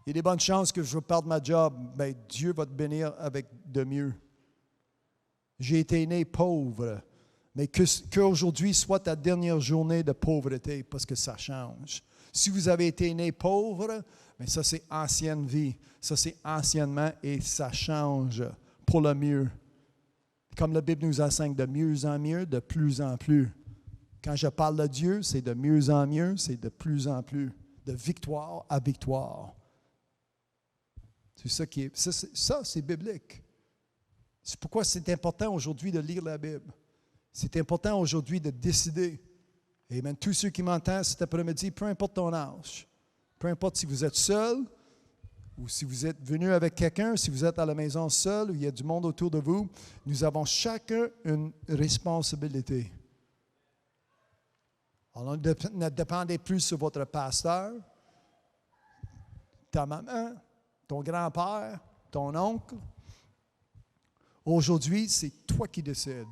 Il y a des bonnes chances que je perde ma job. Bien, Dieu va te bénir avec de mieux. J'ai été né pauvre. Mais qu'aujourd'hui soit ta dernière journée de pauvreté, parce que ça change. Si vous avez été né pauvre, mais ça c'est ancienne vie, ça c'est anciennement et ça change pour le mieux. Comme la Bible nous enseigne, de mieux en mieux, de plus en plus. Quand je parle de Dieu, c'est de mieux en mieux, c'est de plus en plus, de victoire à victoire. C'est ça qui est, ça c'est biblique. C'est pourquoi c'est important aujourd'hui de lire la Bible. C'est important aujourd'hui de décider. Et même tous ceux qui m'entendent cet après-midi, peu importe ton âge, peu importe si vous êtes seul ou si vous êtes venu avec quelqu'un, si vous êtes à la maison seul ou il y a du monde autour de vous, nous avons chacun une responsabilité. Alors, ne dépendez plus sur votre pasteur, ta maman, ton grand-père, ton oncle, Aujourd'hui, c'est toi qui décides.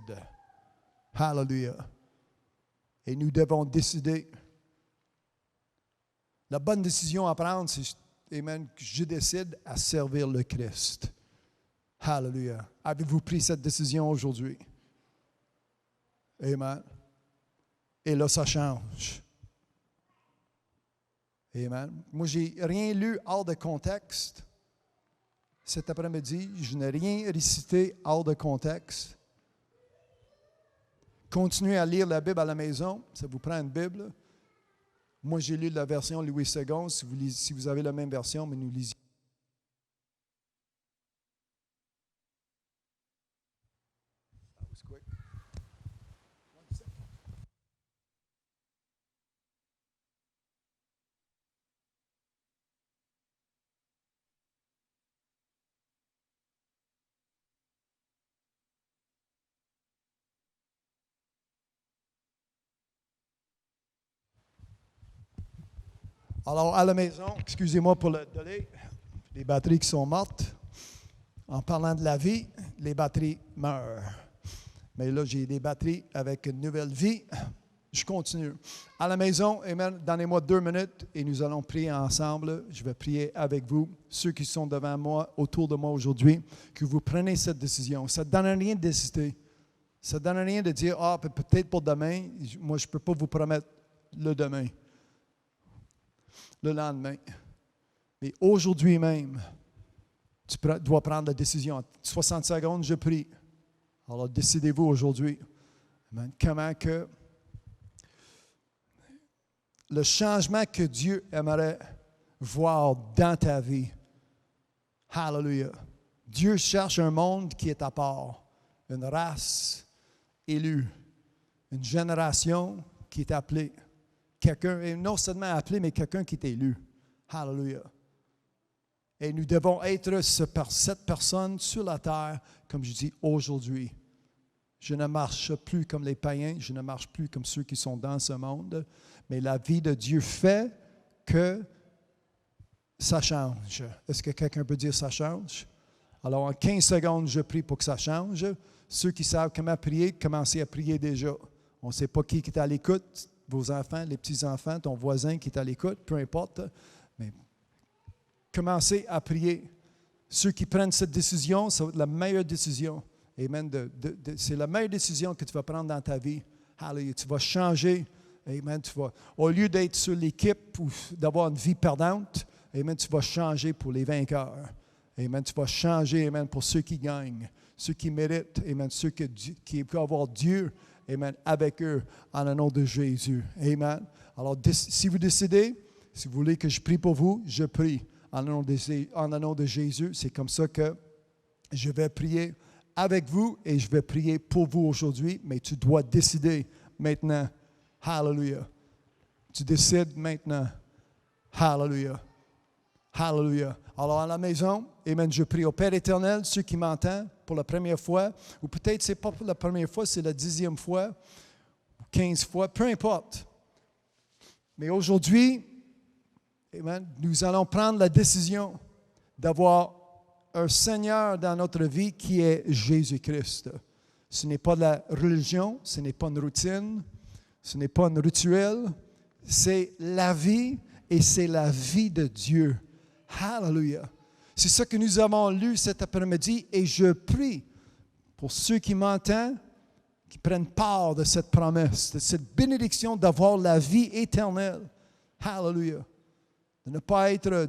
Hallelujah. Et nous devons décider. La bonne décision à prendre, c'est, amen, que je décide à servir le Christ. Hallelujah. Avez-vous pris cette décision aujourd'hui? Amen. Et là, ça change. Amen. Moi, je n'ai rien lu hors de contexte. Cet après-midi, je n'ai rien récité hors de contexte. Continuez à lire la Bible à la maison. Ça vous prend une Bible. Moi, j'ai lu la version Louis II. Si vous avez la même version, mais nous lisons. Alors, à la maison, excusez-moi pour le délai, les batteries qui sont mortes. En parlant de la vie, les batteries meurent. Mais là, j'ai des batteries avec une nouvelle vie. Je continue. À la maison, amen, donnez-moi 2 minutes et nous allons prier ensemble. Je vais prier avec vous, ceux qui sont devant moi, autour de moi aujourd'hui, que vous preniez cette décision. Ça ne donne rien de décider. Ça ne donne rien de dire, peut-être pour demain. Moi, je ne peux pas vous promettre le demain, le lendemain. Mais aujourd'hui même, tu dois prendre la décision. 60 secondes, je prie. Alors, décidez-vous aujourd'hui. Amen. Comment que le changement que Dieu aimerait voir dans ta vie. Hallelujah. Dieu cherche un monde qui est à part, une race élue, une génération qui est appelée. Quelqu'un, et non seulement appelé, mais quelqu'un qui est élu. Hallelujah. Et nous devons être cette personne sur la terre, comme je dis aujourd'hui. Je ne marche plus comme les païens, je ne marche plus comme ceux qui sont dans ce monde, mais la vie de Dieu fait que ça change. Est-ce que quelqu'un peut dire ça change? Alors, en 15 secondes, je prie pour que ça change. Ceux qui savent comment prier, commencez à prier déjà. On ne sait pas qui est à l'écoute. Vos enfants, les petits-enfants, ton voisin qui est à l'écoute, peu importe. Mais commencez à prier. Ceux qui prennent cette décision, ça va être la meilleure décision. Amen. C'est la meilleure décision que tu vas prendre dans ta vie. Hallelujah. Tu vas changer. Amen. Au lieu d'être sur l'équipe ou d'avoir une vie perdante, amen, tu vas changer pour les vainqueurs. Amen. Tu vas changer, amen, pour ceux qui gagnent, ceux qui méritent, amen, ceux qui peuvent avoir Dieu, amen, avec eux, en le nom de Jésus. Amen. Alors, si vous décidez, si vous voulez que je prie pour vous, je prie en le nom de Jésus. C'est comme ça que je vais prier avec vous et je vais prier pour vous aujourd'hui, mais tu dois décider maintenant. Hallelujah. Tu décides maintenant. Hallelujah. Hallelujah. Alors, à la maison, amen, je prie au Père éternel, ceux qui m'entendent pour la première fois, ou peut-être ce n'est pas pour la première fois, c'est la 10e fois, 15 fois, peu importe. Mais aujourd'hui, amen, nous allons prendre la décision d'avoir un Seigneur dans notre vie qui est Jésus-Christ. Ce n'est pas de la religion, ce n'est pas une routine, ce n'est pas un rituel, c'est la vie et c'est la vie de Dieu. Hallelujah. C'est ça que nous avons lu cet après-midi et je prie pour ceux qui m'entendent, qui prennent part de cette promesse, de cette bénédiction d'avoir la vie éternelle. Hallelujah. De ne pas être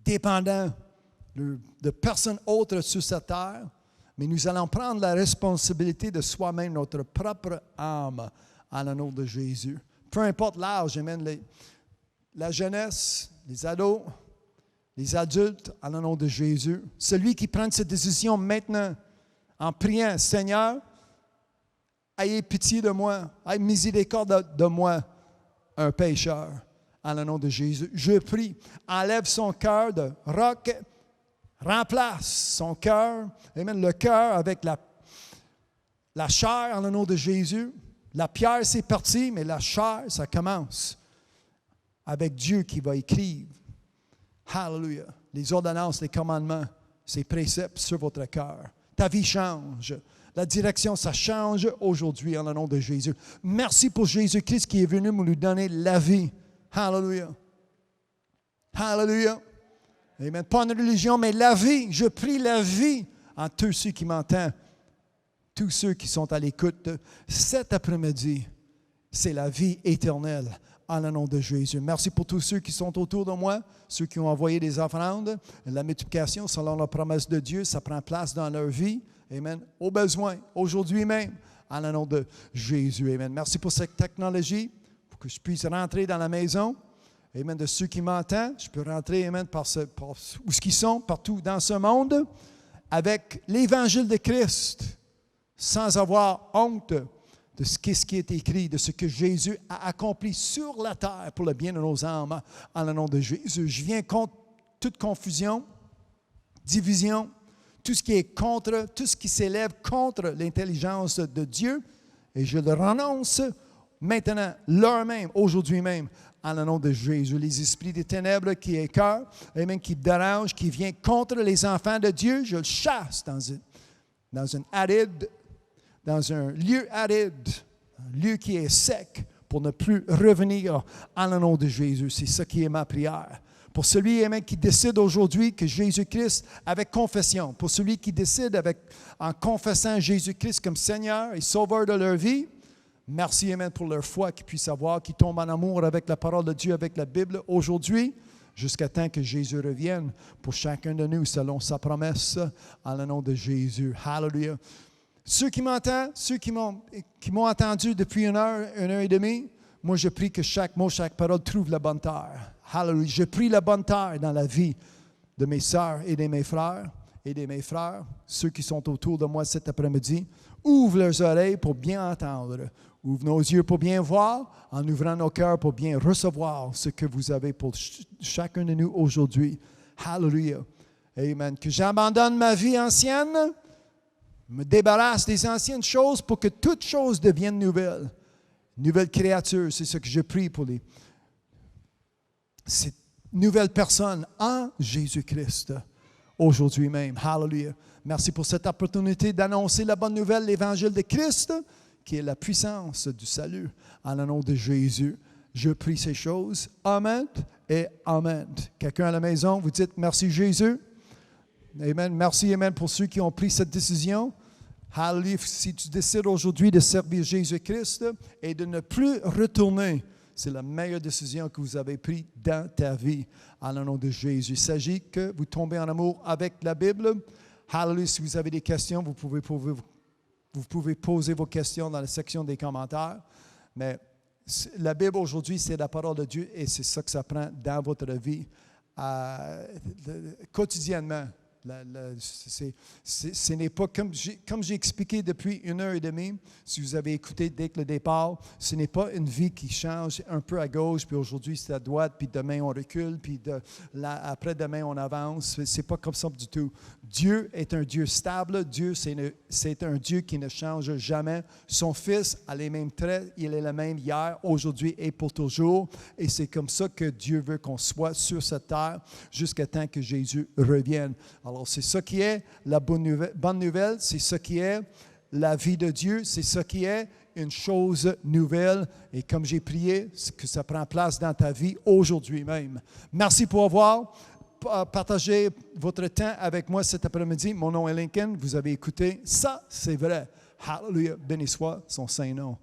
dépendant de personne autre sur cette terre, mais nous allons prendre la responsabilité de soi-même, notre propre âme, en le nom de Jésus. Peu importe l'âge, amen, la jeunesse, les ados, les adultes, en le nom de Jésus. Celui qui prend cette décision maintenant, en priant, Seigneur, ayez pitié de moi, ayez miséricorde de moi, un pécheur, en le nom de Jésus. Je prie, enlève son cœur de roc, remplace son cœur, amen, le cœur avec la chair, en le nom de Jésus. La pierre, c'est parti, mais la chair, ça commence avec Dieu qui va écrire. Hallelujah. Les ordonnances, les commandements, ces préceptes sur votre cœur. Ta vie change. La direction, ça change aujourd'hui en le nom de Jésus. Merci pour Jésus-Christ qui est venu nous donner la vie. Hallelujah. Hallelujah. Amen. Pas une religion, mais la vie. Je prie la vie en tous ceux qui m'entendent, tous ceux qui sont à l'écoute. Cet après-midi, c'est la vie éternelle en le nom de Jésus. Merci pour tous ceux qui sont autour de moi, ceux qui ont envoyé des offrandes. La multiplication, selon la promesse de Dieu, ça prend place dans leur vie. Amen. Au besoin, aujourd'hui même, en le nom de Jésus. Amen. Merci pour cette technologie, pour que je puisse rentrer dans la maison. Amen. De ceux qui m'entendent, je peux rentrer, amen, par où ce qu'ils sont, partout dans ce monde, avec l'Évangile de Christ, sans avoir honte de ce qui est écrit, de ce que Jésus a accompli sur la terre pour le bien de nos âmes, en le nom de Jésus. Je viens contre toute confusion, division, tout ce qui est contre, tout ce qui s'élève contre l'intelligence de Dieu, et je le renonce maintenant, l'heure même, aujourd'hui même, en le nom de Jésus. Les esprits des ténèbres qui écœurent, amen, qui dérangent, qui viennent contre les enfants de Dieu, je le chasse dans un lieu aride, un lieu qui est sec, pour ne plus revenir en le nom de Jésus. C'est ça qui est ma prière. Pour celui, amen, qui décide aujourd'hui que Jésus-Christ, avec confession, pour celui qui décide en confessant Jésus-Christ comme Seigneur et Sauveur de leur vie, merci, amen, pour leur foi qu'ils puissent avoir, qu'ils tombent en amour avec la parole de Dieu, avec la Bible aujourd'hui, jusqu'à temps que Jésus revienne pour chacun de nous selon sa promesse, en le nom de Jésus. Hallelujah. Ceux qui m'entendent, ceux qui m'ont entendu depuis une heure et demie, moi je prie que chaque mot, chaque parole trouve la bonne terre. Hallelujah. Je prie la bonne terre dans la vie de mes sœurs et de mes frères et de mes frères, ceux qui sont autour de moi cet après-midi. Ouvre leurs oreilles pour bien entendre. Ouvre nos yeux pour bien voir, en ouvrant nos cœurs pour bien recevoir ce que vous avez pour chacun de nous aujourd'hui. Hallelujah. Amen. Que j'abandonne ma vie ancienne, me débarrasse des anciennes choses pour que toutes choses deviennent nouvelles. Nouvelles créatures, c'est ce que je prie pour ces nouvelles personnes en Jésus-Christ aujourd'hui même. Hallelujah. Merci pour cette opportunité d'annoncer la bonne nouvelle, l'Évangile de Christ, qui est la puissance du salut. En le nom de Jésus, je prie ces choses. Amen et Amen. Quelqu'un à la maison, vous dites merci Jésus. Amen. Merci, amen, pour ceux qui ont pris cette décision. Hallelujah. Si tu décides aujourd'hui de servir Jésus-Christ et de ne plus retourner, c'est la meilleure décision que vous avez prise dans ta vie. En le nom de Jésus. Il s'agit que vous tombez en amour avec la Bible. Hallelujah. Si vous avez des questions, vous pouvez poser vos questions dans la section des commentaires. Mais la Bible aujourd'hui, c'est la parole de Dieu et c'est ça que ça prend dans votre vie quotidiennement. Ce n'est pas, comme j'ai expliqué depuis une heure et demie, si vous avez écouté dès que le départ, ce n'est pas une vie qui change un peu à gauche, puis aujourd'hui c'est à droite, puis demain on recule, puis après-demain on avance. Ce n'est pas comme ça du tout. Dieu est un Dieu stable. Dieu, c'est un Dieu qui ne change jamais. Son Fils a les mêmes traits. Il est le même hier, aujourd'hui et pour toujours. Et c'est comme ça que Dieu veut qu'on soit sur cette terre jusqu'à temps que Jésus revienne. Alors, c'est ça qui est la bonne nouvelle. C'est ça qui est la vie de Dieu. C'est ça qui est une chose nouvelle. Et comme j'ai prié, que ça prend place dans ta vie aujourd'hui même. Merci pour avoir partagé votre temps avec moi cet après-midi. Mon nom est Lincoln. Vous avez écouté. Ça, c'est vrai. Hallelujah. Béni soit son Saint-Nom.